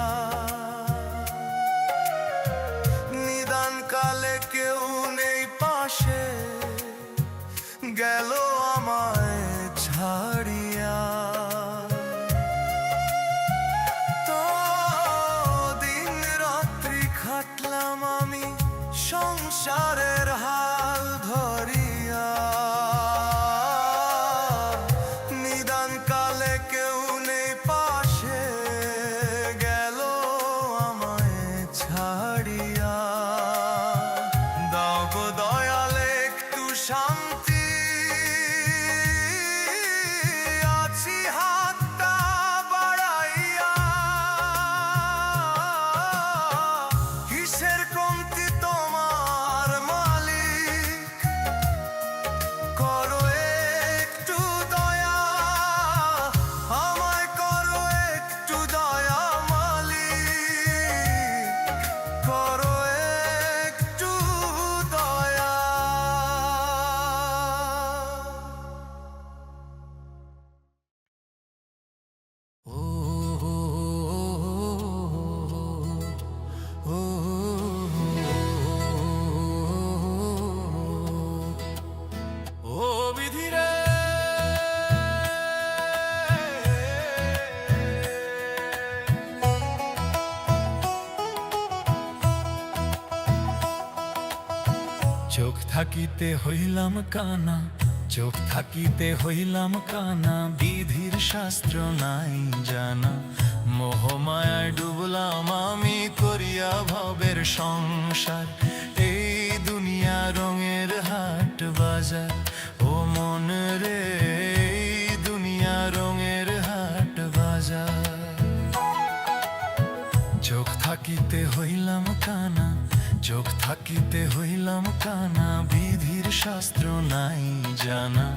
নিদান কালে কেউ নেই পাশে, গেল আমায় ছাড়িয়া। তো দিন রাত্রি খাটলাম আমি সংসারের হাল ধরিয়া, নিদান কালে কেউ নেই পাশে, গেল আমায় ছাড়িয়া। দাও গো দয়াল একটু শান্তি, আছি হাতটা বাড়াইয়া। কিসের কমতি তোমার মালিক, করো একটু দয়া, আমায় করো একটু দয়া মালিক, করো একটু দয়া। ও ও ও বিধি রে, চোখ থাকিতে হইলাম কানা, চোখ থাকিতে হইলাম কানা, বিধির শাস্ত্র নাই জানা। মোহমায়ায় ডুবলাম আমি করিয়া ভবের সংসার, এই দুনিয়া রঙের হাট বাজার। ও মন রে, এই দুনিয়া রঙের হাট বাজার। চোখ থাকিতে হইলাম কানা, চোখ থাকিতে হইলাম কানা, বিধির শাস্ত্র নাই জানা।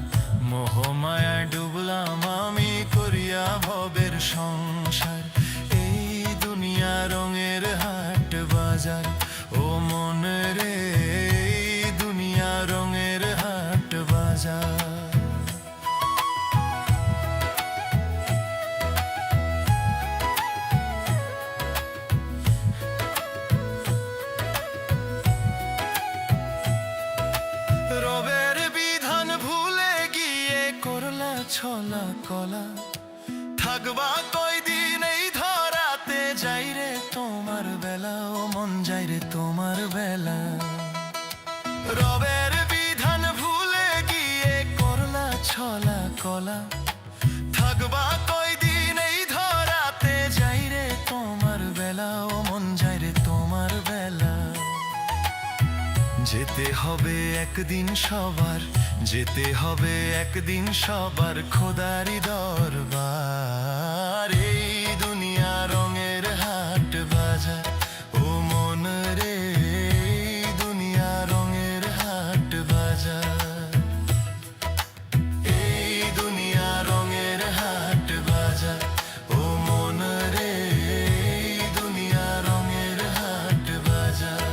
মোহমায়ায় ডুবলাম আমি করিয়া ভবের সংসার, এই দুনিয়া রঙের হাট বাজার। ও মন রে, এই দুনিয়া রঙের হাট বাজার। রবের বিধান ভুলে গিয়ে করলা ছলা কলা, থাকবা কয়দিন এই ধরাতে, যাই রে তোমার বেলা, ও মন যাই রে তোমার বেলা। রবের বিধান বেলা ও মন যায় রে তোমার বেলা। যেতে হবে একদিন সবার, যেতে হবে একদিন সবার খোদারি দরবার। এই দুনিয়া রঙের হাট বাজার ও মন রে, এই দুনিয়া রঙের হাট বাজার। এই দুনিয়া রঙের হাট বাজার ও মন রে, এই দুনিয়া রঙের হাট বাজার।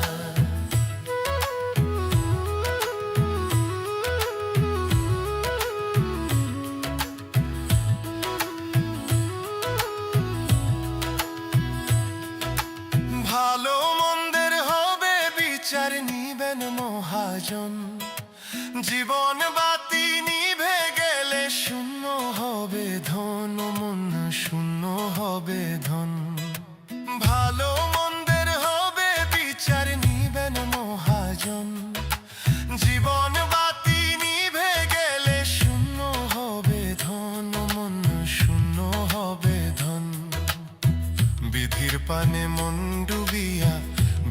ভালো মন্দের হবে বিচার নিবেন মহাজন। জীবন বাতি নিভে গেলে শূন্য হবে ধন, মন শূন্য হবে ধন। ভালো মন্দের হবে বিচার নিবেন মহাজন। জীবন বাতি নিভে গেলে শূন্য হবে ধন, মন শূন্য হবে ধন। বিধির পানে মন ডুবিয়া,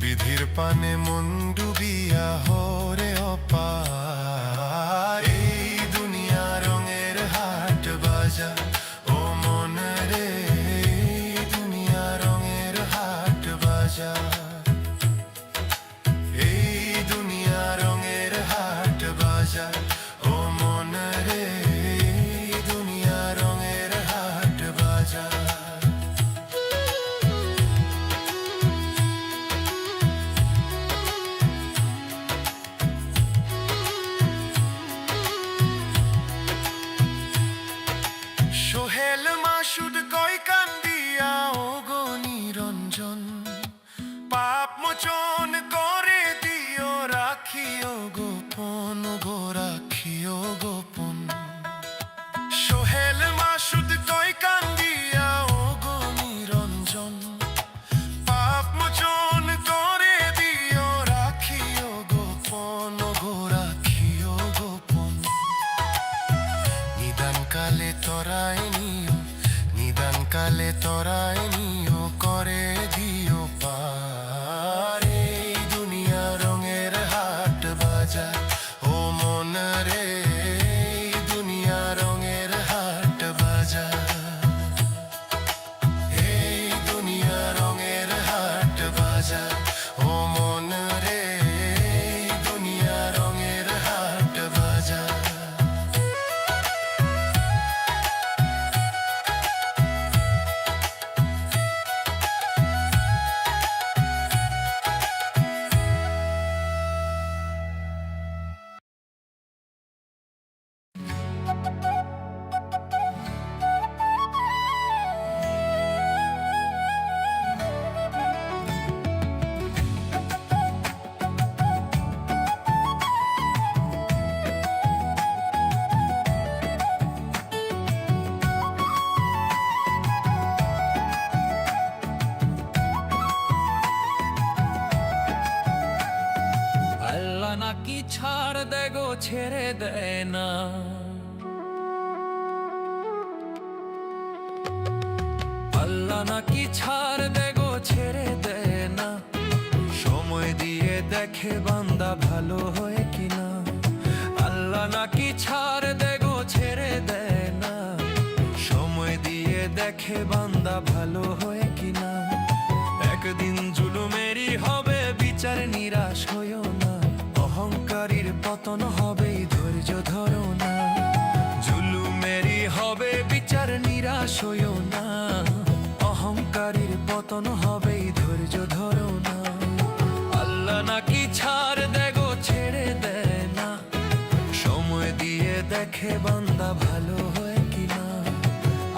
বিধির পানে মন ডুবিয়া হরে অপার। এই দুনিয়া রঙের হাট বাজার ও মন রে, এই দুনিয়া রঙের হাট বাজার। এই দুনিয়া রঙের হাট বাজার ও মন রে, এই দুনিয়া রঙের হাট বাজার। সোহেল মাসুদ কয় কান্দিয়া ও গো নিরঞ্জন, পাপ মোচন করে দিও রাখিও গোপন, গো রাখিও গোপন। সোহেল মাসুদ কয় কান্দিয়া ও গো নিরঞ্জন, পাপ মোচন করে দিও রাখিও গোপন, গো রাখিও গোপন। নিদান কালে তরায় নিও, নিদান কালে তরায় নিও করে দিও পার। এই দুনিয়া রঙের হাট বাজার ও মন রে, এই দুনিয়া রঙের হাট বাজার। এই দুনিয়া রঙের হাট বাজার ও মন রে, এই দুনিয়া রঙের হাট বাজার। আল্লাহ নাকি ছাড় দে গো ছেড়ে দেয় না, আল্লাহ নাকি ছাড় দে গো ছেড়ে দেয় না। সময় দিয়ে দেখে বান্দা ভালো হয় কিনা, আল্লাহ নাকি ছাড় দে গো ছেড়ে দেয় না। সময় দিয়ে দেখে বান্দা ভালো হয় কিনা। একদিন জুলুমেরই হবে বিচার, নিরাশ হইও না। অহংকারীর পতন হবে, ধৈর্য ধরো না। জুলুমেরই হবে বিচার, নিরাশ হইও না। অহংকারীর পতন হবে, ধৈর্য ধরো না। আল্লাহ নাকি ছাড় দে গো ছেড়ে দেয় না। সময় দিয়ে দেখে বান্দা ভালো হয় কিনা,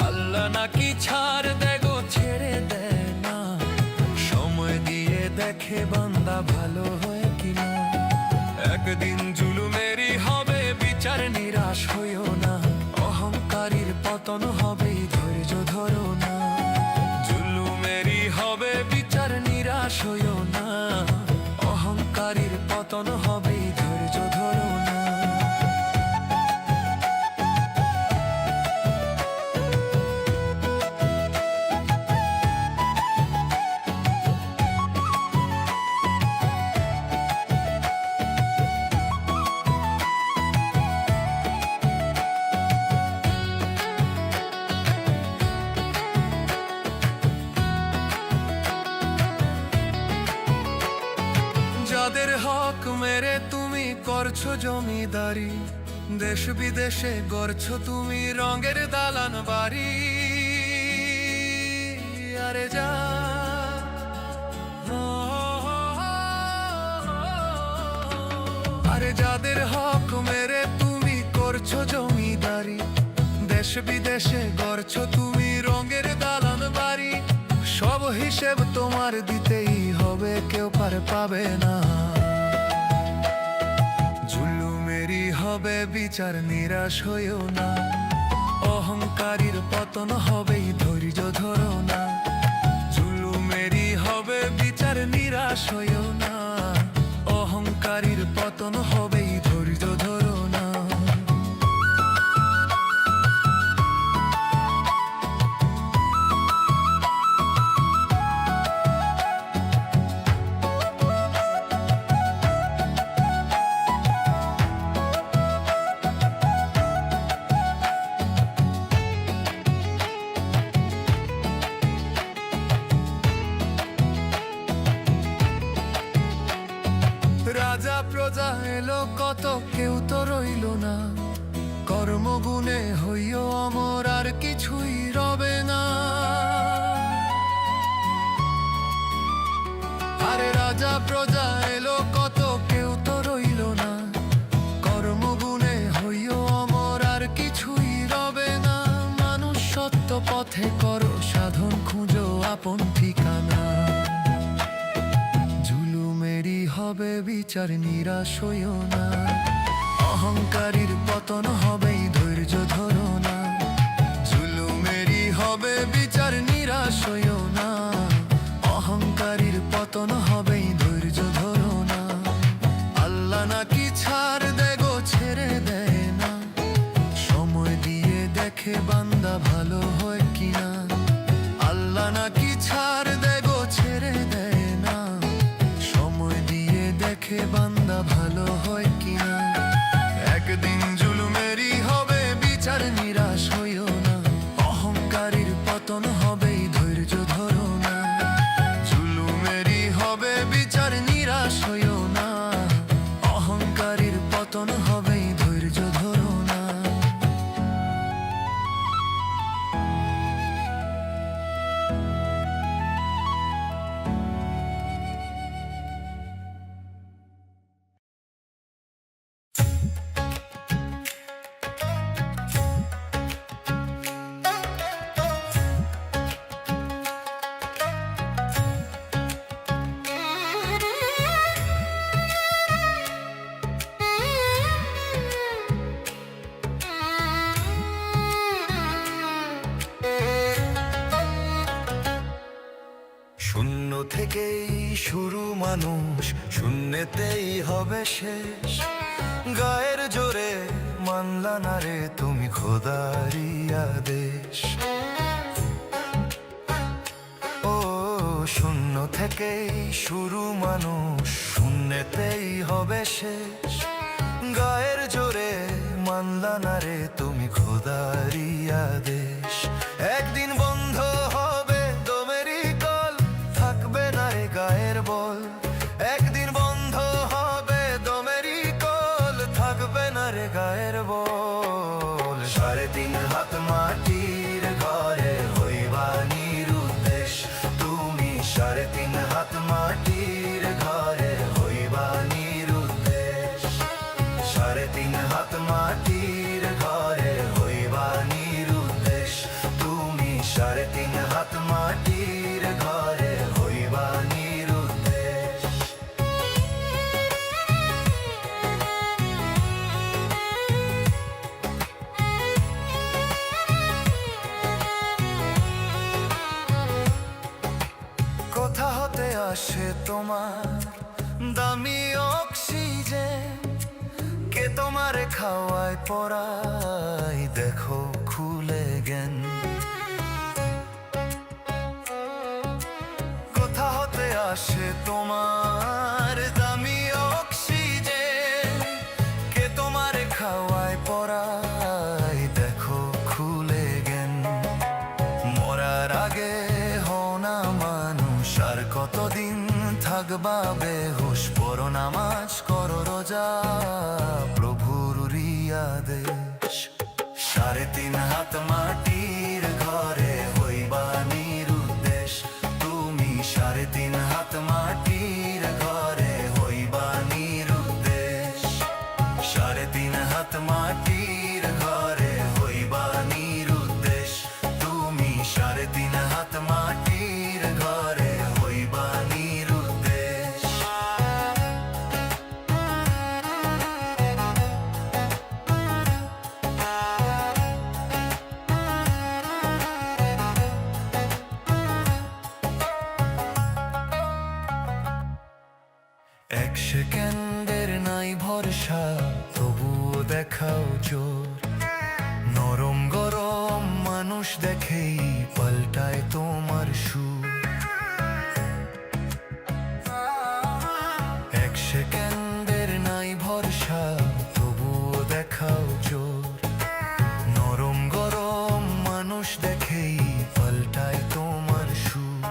আল্লাহ নাকি ছাড় দে গো ছেড়ে দেয় না। সময় দিয়ে দেখে বান্দা ভালো হয় কিনা। একদিন জুলুমেরই হবে বিচার, নিরাশ হইও না। অহংকারীর পতন হবে, ধৈর্য ধরো না। জুলুমেরই হবে বিচার, নিরাশ হইও না। অহংকারীর পতন হবে, ধৈর্য ধরো না। মেরে তুমি করছো জমিদারি, দেশ বিদেশে গড়ছো তুমি রঙের দালান বাড়ি। আরে যা আরে যাদের হক মেরে তুমি করছো জমিদারি, দেশ বিদেশে গড়ছো তুমি রঙের দালান বাড়ি। সব হিসেব তোমার দিতেই হবে, কেউ পার পাবে না। জুলুমেরই হবে বিচার, নিরাশ হইও না। অহংকারীর পতন হবেই, ধৈর্য ধরো না। জুলুমেরই হবে বিচার, নিরাশ হইও না। অহংকারীর পতন হবেই, ধৈর্য ধরো না। রাজা প্রজা এলো কত, কেউ তো রইল না। কর্মগুণে হইও অমর, আর কিছুই রবে না। আরে রাজা প্রজা এলো কত, কেউ তো রইল না। কর্মগুণে হইও অমর, আর কিছুই রবে না। মানুষ সত্য পথে করো সাধন, খুঁজো আপন ঠিকানা। জুলুমেরই হবে বিচার, নিরাশ হইও না। অহংকারীর পতন হবেই, ধৈর্য ধরো না। জুলুমেরই হবে বিচার, নিরাশ হইও না। অহংকারীর পতন হবেই, ধৈর্য ধরো না। আল্লাহ নাকি ছাড় দেগো, ছেড়ে দেয় না। সময় দিয়ে দেখে বান্দা ভালো হয় কিনা। আল্লাহ নাকি ছাড় দেগো, ছেড়ে দেয় না। সময় দিয়ে দেখে বান্দা ভালো হয় কিনা। একদিন জুলুমেরই হবে বিচার, নিরাশ হইও না। অহংকারীর পতন হবেই, ধৈর্য ধরো না। জুলুমেরই হবে বিচার, নিরাশ হইও না। অহংকারীর পতন হবেই, ধৈর্য ধরো না। শূন্য থেকেই শুরু মানুষ, শূন্যতেই হবে শেষ। গায়ের জোরে মানলা না রে তুমি খোদারি আদেশ। ও শূন্য থেকেই শুরু মানুষ, শূন্যতেই হবে শেষ। গায়ের জোরে মানলা না রে তুমি খোদারি আদেশ। একদিন বন্ধ হবে দমেরই কল, থাকবে না রে গায়ের বল। একদিন বন্ধ হবে দমেরই কল, থাকবে না রে গায়ের বল। 3.5 হাত মাটির ঘরে হইবা নিরুদ্দেশ তুমি। 3.5 হাত মাটির ঘরে হইবা নিরুদ্দেশ। 3.5 হাত মাটির ঘরে হইবা নিরুদ্দেশ তুমি। 3.5 হাত মাটির ঘরে হইবা নিরুদ্দেশ। কোথা হতে আসে তোমার দামি অক্সিজেন? কে তোমারে খাওয়ায় পড়ায়, দেখো খুলে জ্ঞান। কোথা হতে আসে তোমার দামি অক্সিজেন? কে তোমারে খাওয়ায় পড়ায়, দেখো খুলে জ্ঞান। মরার আগে হও না মানুষ, আর কতদিন থাকবা বেহুশ, পড়ো নামাজ করো রোজা, প্রভুর রিয়া দেশ। 3.5 হাত মাটির ঘরে হইবা নিরুদ্দেশ, তুমি 3.5 হাত মাটির ঘরে হইবা নিরুদ্দেশ। 3.5 হাত মাটির ঘরে হইবা নিরুদ্দেশ, তুমি 3.5 হাত মাটির ঘরে হইবা নিরুদ্দেশ। এক সেকেন্ডের নাই ভরসা, তবুও দেখাও জোর। নরম গরম মানুষ দেখেই পাল্টায় তোমার সুর। এক সেকেন্ডের নাই ভরসা, তবুও দেখাও জোর। নরম গরম মানুষ দেখেই পাল্টায় তোমার সুর।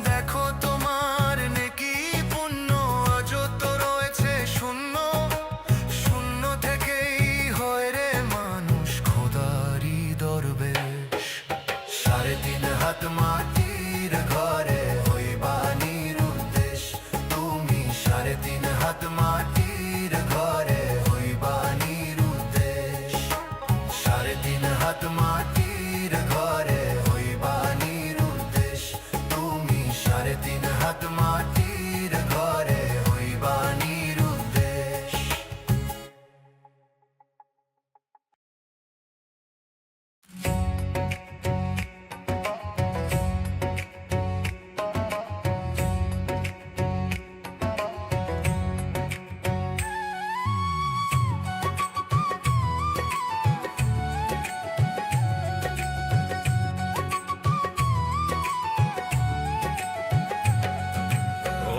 দেখো তোমার নেকি পুণ্য আজও তো রয়েছে শূন্য, শূন্য থেকেই হয় রে মানুষ খোদারি দরবেশ। 3.5 হাত মাটির ঘরে হইবা নিরুদ্দেশ, তুমি 3.5 হাত মাটির ঘরে হইবা নিরুদ্দেশ। 3.5 হাত মাটির ঘরে হইবা নিরুদ্দেশ, তুমি 3.5 হাত মাটির ঘরে হইবা নিরুদ্দেশ।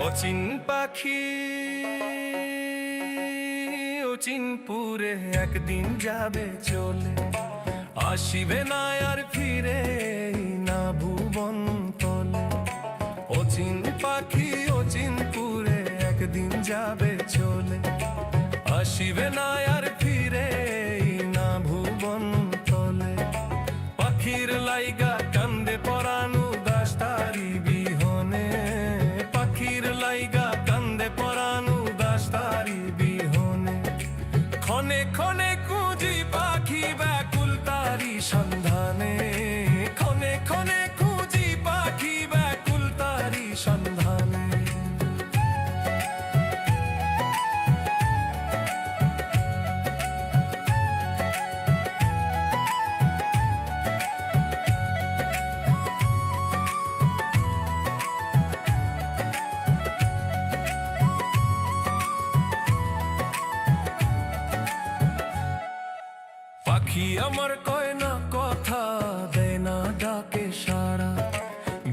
অচিন পাখি অচিনপুরে একদিন যাবে চলে, আসিবে না আর ফিরে না ভুবন তলে। অচিন পাখি অচিনপুরে একদিন যাবে চলে, আসিবে না আর ফিরে না ভুবন তলে। পাখির লাইগা কান্দে পরানু দাস তারি বিহনে, পাখির লাইগা কান্দে পরানু দাস তারি বিহনে। ক্ষণে ক্ষণে খুঁজি পাখি ব্যাকুল তারি সন্ধানে, ক্ষণে ক্ষণে খুঁজি পাখি ব্যাকুল তারি সন্ধানে। পাখি আমার কয় না কথা, দেয় না ডাকে সাড়া,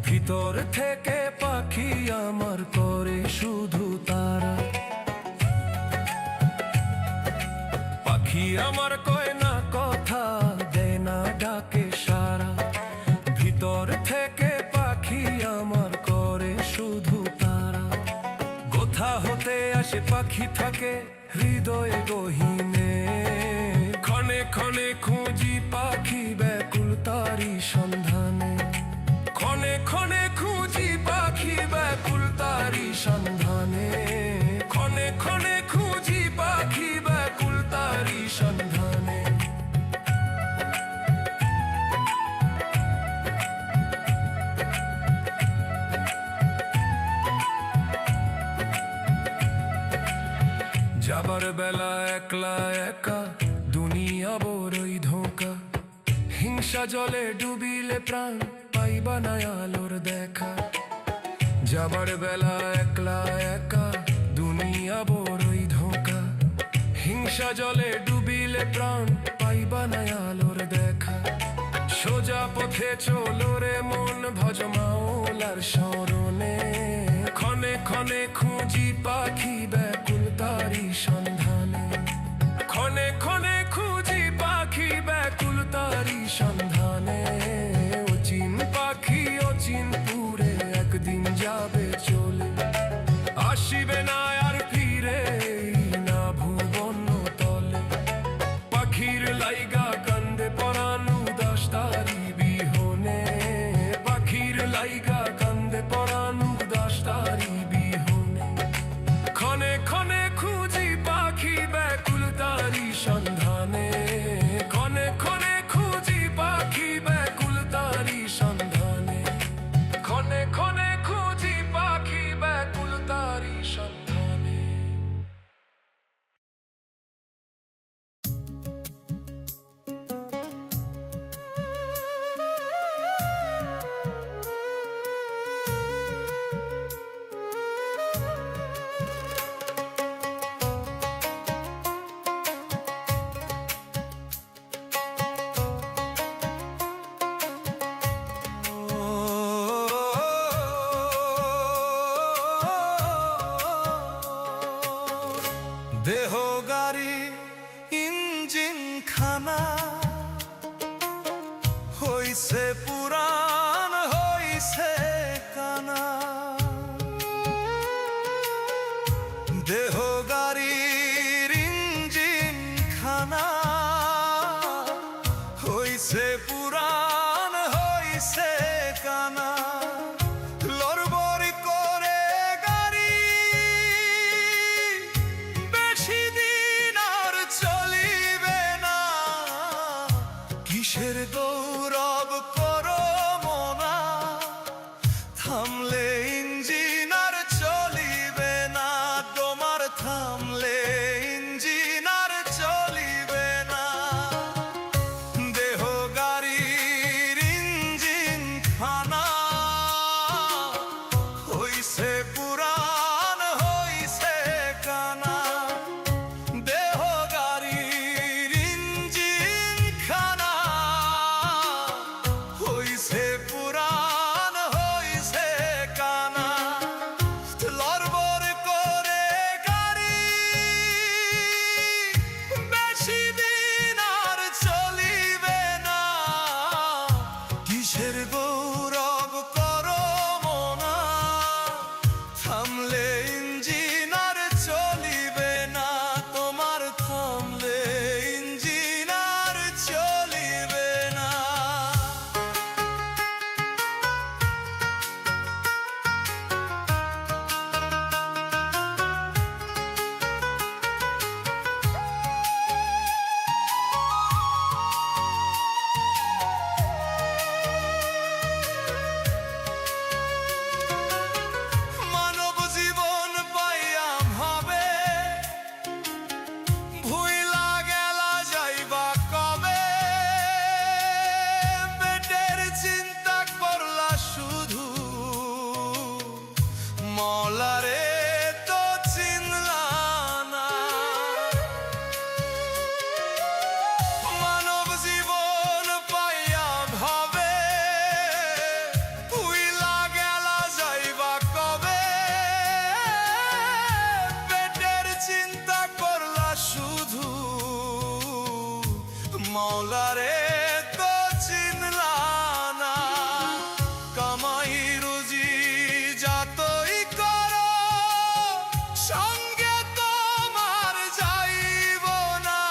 ভিতর থেকে পাখি আমার করে শুধু তারা। পাখি আমার কয় না কথা, দেয় না ডাকে সাড়া, ভিতর থেকে পাখি আমার করে শুধু তারা। কোথা হতে আসে পাখি থাকে হৃদয় গহীনে, ক্ষণে ক্ষণে খুঁজি পাখি ব্যাকুল তারি সন্ধানে। ক্ষণে ক্ষণে খুঁজি পাখি ব্যাকুল তারি সন্ধানে, ক্ষণে ক্ষণে খুঁজি পাখি ব্যাকুল তারি সন্ধানে। যাবার বেলা একলা একা দুনিয়া বড়ই ধোঁকা, হিংসা জলে ডুবিলে প্রাণ পাইবা না আলোর দেখা। যাবার বেলা একলা একা দুনিয়া বড়ই ধোঁকা, হিংসা জলে ডুবিলে প্রাণ পাইবা না আলোর দেখা। সোজা পথে চলো রে মন ভজ মাওলার স্মরণে, ক্ষণে ক্ষণে খুঁজি পাখি ব্যাকুল তারি সন্ধানে। ক্ষণে ক্ষণে খুঁজি পাখি ব্যাকুল তারি সন্ধানে। অচিন পাখি অচিনপুরে একদিন যা হইছে পুরাণ হইছে কানা দেহ গাড়ির ইঞ্জিন খানা হইছে পুরাণ হইছে কানা লড়বড় করে গাড়ি বেশি দিন আর চলিবে না কিসের গৌরব করো মনা থামলে ইঞ্জিন আর চলিবে না তোমার থামলে ইঞ্জিন আর চলিবে না মানব জীবন পাইয়া ভাবে ভুইলা গেলা যাইবা কবে পেটের চিন্তা করলা শুধু মলারে তো চিনলা না মানব জীবন পাইয়া ভাবে ভুইলা গেলা যাইবা কবে পেটের চিন্তা করলা শুধু মৌলারে তো চিনলা না কামাই রুজি যতই করো সঙ্গে তোমার যাইব না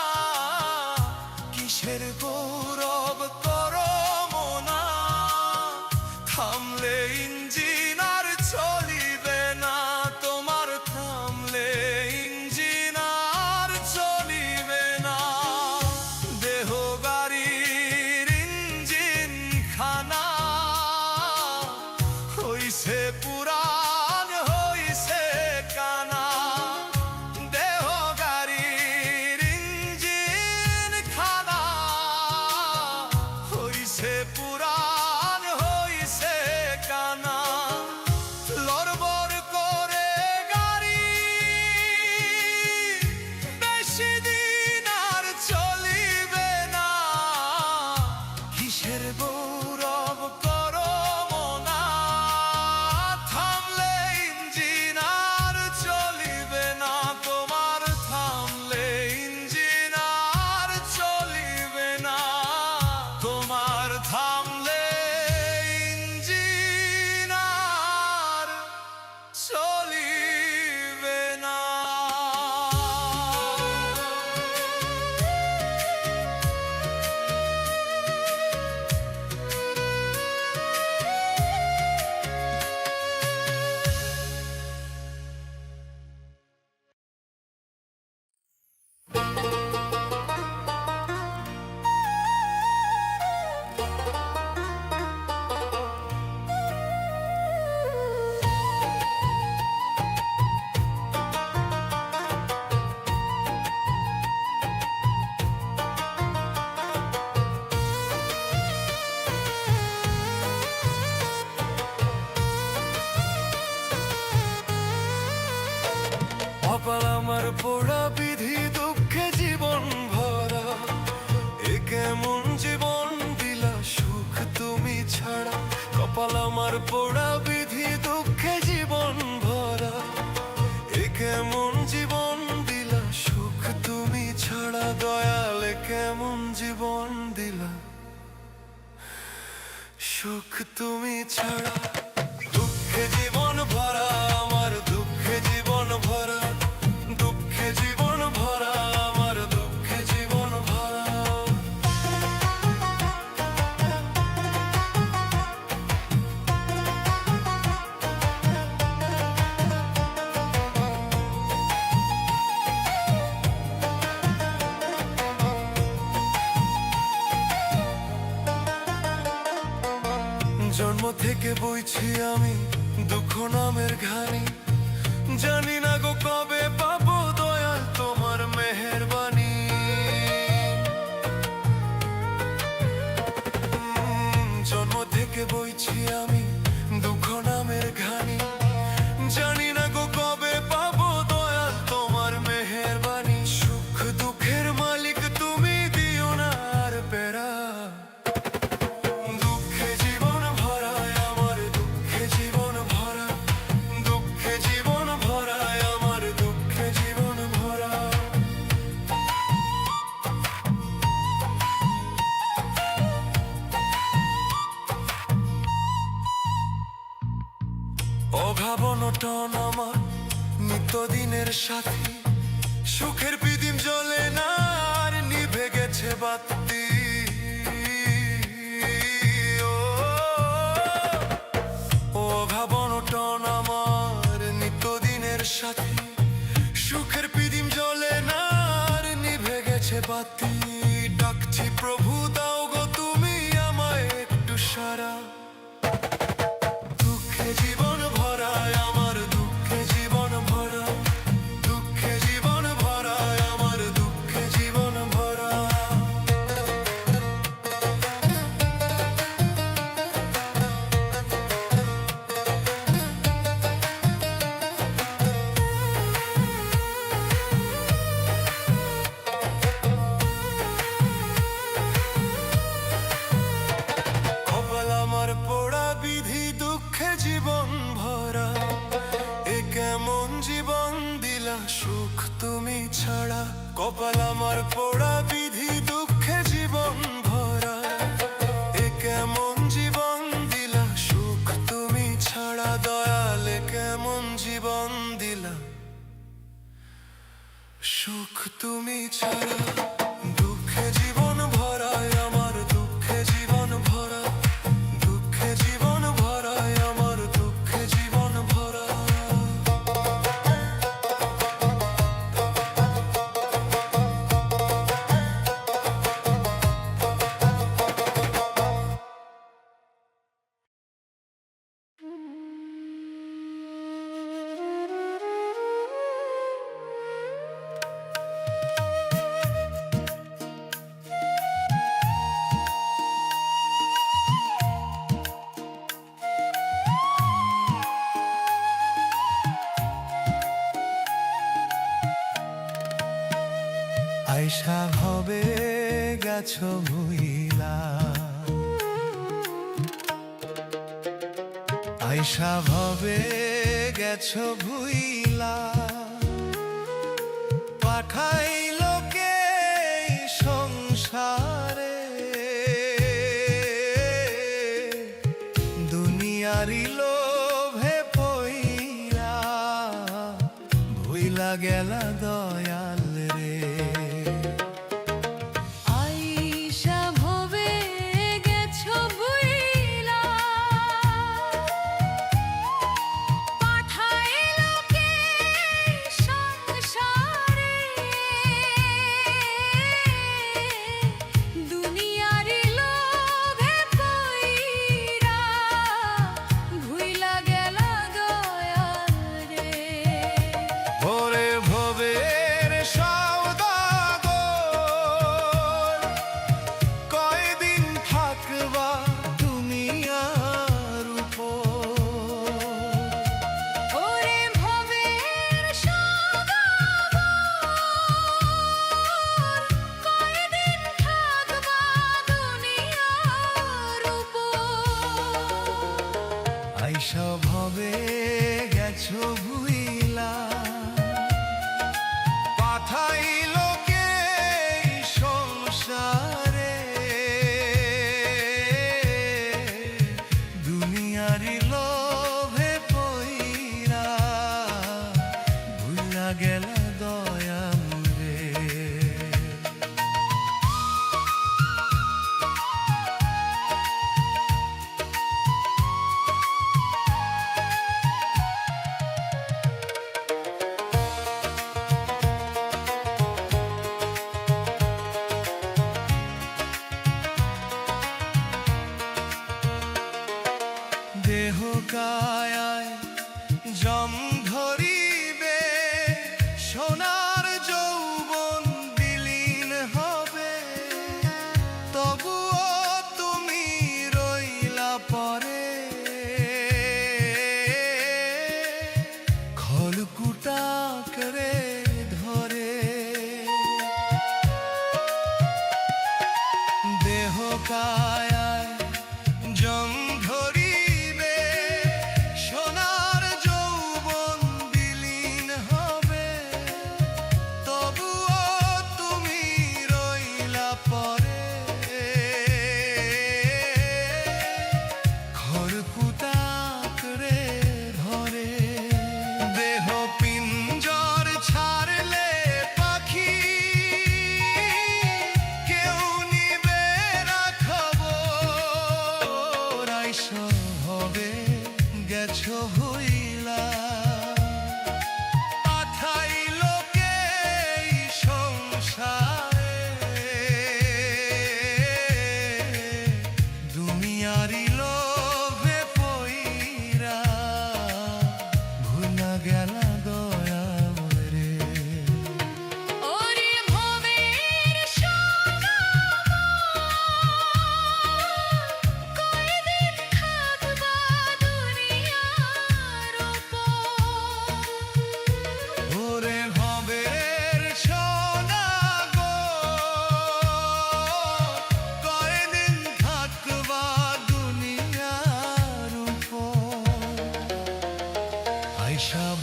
কিসের গৌরব করো মনা থামলে ইঞ্জিন আর চলিবে না তোমার থামলে ইঞ্জিন আর চলিবে না দেহ গাড়ির ইঞ্জিন খানা হইছে পুরাণ হইছে কানা দেহ গাড়ির ইঞ্জিন খানা হইছে পুরাণ হইছে কানা লড়বড় করে গাড়ি বেশি দিন আর চলিবে না কিসের গৌরব করো মনা থামলে ইঞ্জিন আর চলিবে না তোমার থামলে ইঞ্জিন আর চলিবে না তোমার থামলে ইঞ্জিন আর চলিবে না কপাল আমার পোড়া বিধি দুঃখে জীবন ভরা এ কেমন জীবন দিলা সুখ তুমি ছাড়া কপাল আমার পোড়া বিধি দুঃখে জীবন ভরা এ কেমন জীবন দিলা সুখ তুমি ছাড়া দয়াল এ কেমন জীবন দিলা সুখ তুমি ছাড়া দুঃখে জীবন ভরা আমার দুঃখে জীবন ভরা দুঃখে জীবন ভরা আমার দুঃখে জীবন ভরা জন্ম থেকে বইছি আমি দুঃখ নামের ঘানি জানি না গো কবে পাবো দয়াল তোমার মেহেরবানি জন্ম থেকে বইছি আমি দুঃখ নামের ঘানি টন আমার নিত্যদিনের সাথী, সুখের পিদিম জ্বলে না আর নিভে গেছে বাতি। ও ভাবন টন আমার নিত্যদিনের সাথী, সুখের পিদিম জ্বলে না আর নিভে গেছে বাতি। ডাকছি প্রভু দাও গো তুমি আমায় একটু সারা, দুঃখে জীবন ভরা আমার, দুঃখে জীবন ভরা, দুঃখে জীবন ভরা আমার, দুঃখে জীবন ভরা। কপাল আমার পোড়া বিধি, দুঃখে জীবন ভরা, এ কেমন জীবন দিলা সুখ তুমি ছাড়া। কপাল আমার পোড়া বিধি, দুঃখে জীবন ভরা, এ কেমন জীবন দিলা সুখ তুমি ছাড়া। দয়ালে কেমন জীবন দিলা সুখ তুমি ছাড়া। দুঃখে জীবন ভরা আমার, দুঃখে জীবন ভরা, দুঃখে জীবন ভরা আমার, দুঃখে জীবন ভরা। আয়সা হবে গেছো ভুইলা, আয়সা হবে গেছো ভুইলা, পাঠাইলো কে এই সংসারে, দুনিয়ারি লোভে পইরা ভুইলা গেলা দয়াল রে। আইসা ভবে গেছো ভুইলা, পাঠাইলো কে সংসারে, দুনিয়ারি লোভে পইরা ভুইলা গেলা দয়াল রে। ওরে ভবের সওদাগর, কয়দিন থাকবা দুনিয়ার উপর। ওরে ভবের সওদাগর, কয়দিন থাকবা দুনিয়ার উপর। আইসা ভবে গেছো ভুইলা, পাঠাইলো কে এই সংসারে, দুনিয়ারি লোভে পইরা ভুইলা গেলা দয়া মুরে। দেহ কায়ায় জম ধরিবে,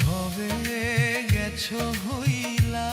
ভবে গেছো হইলা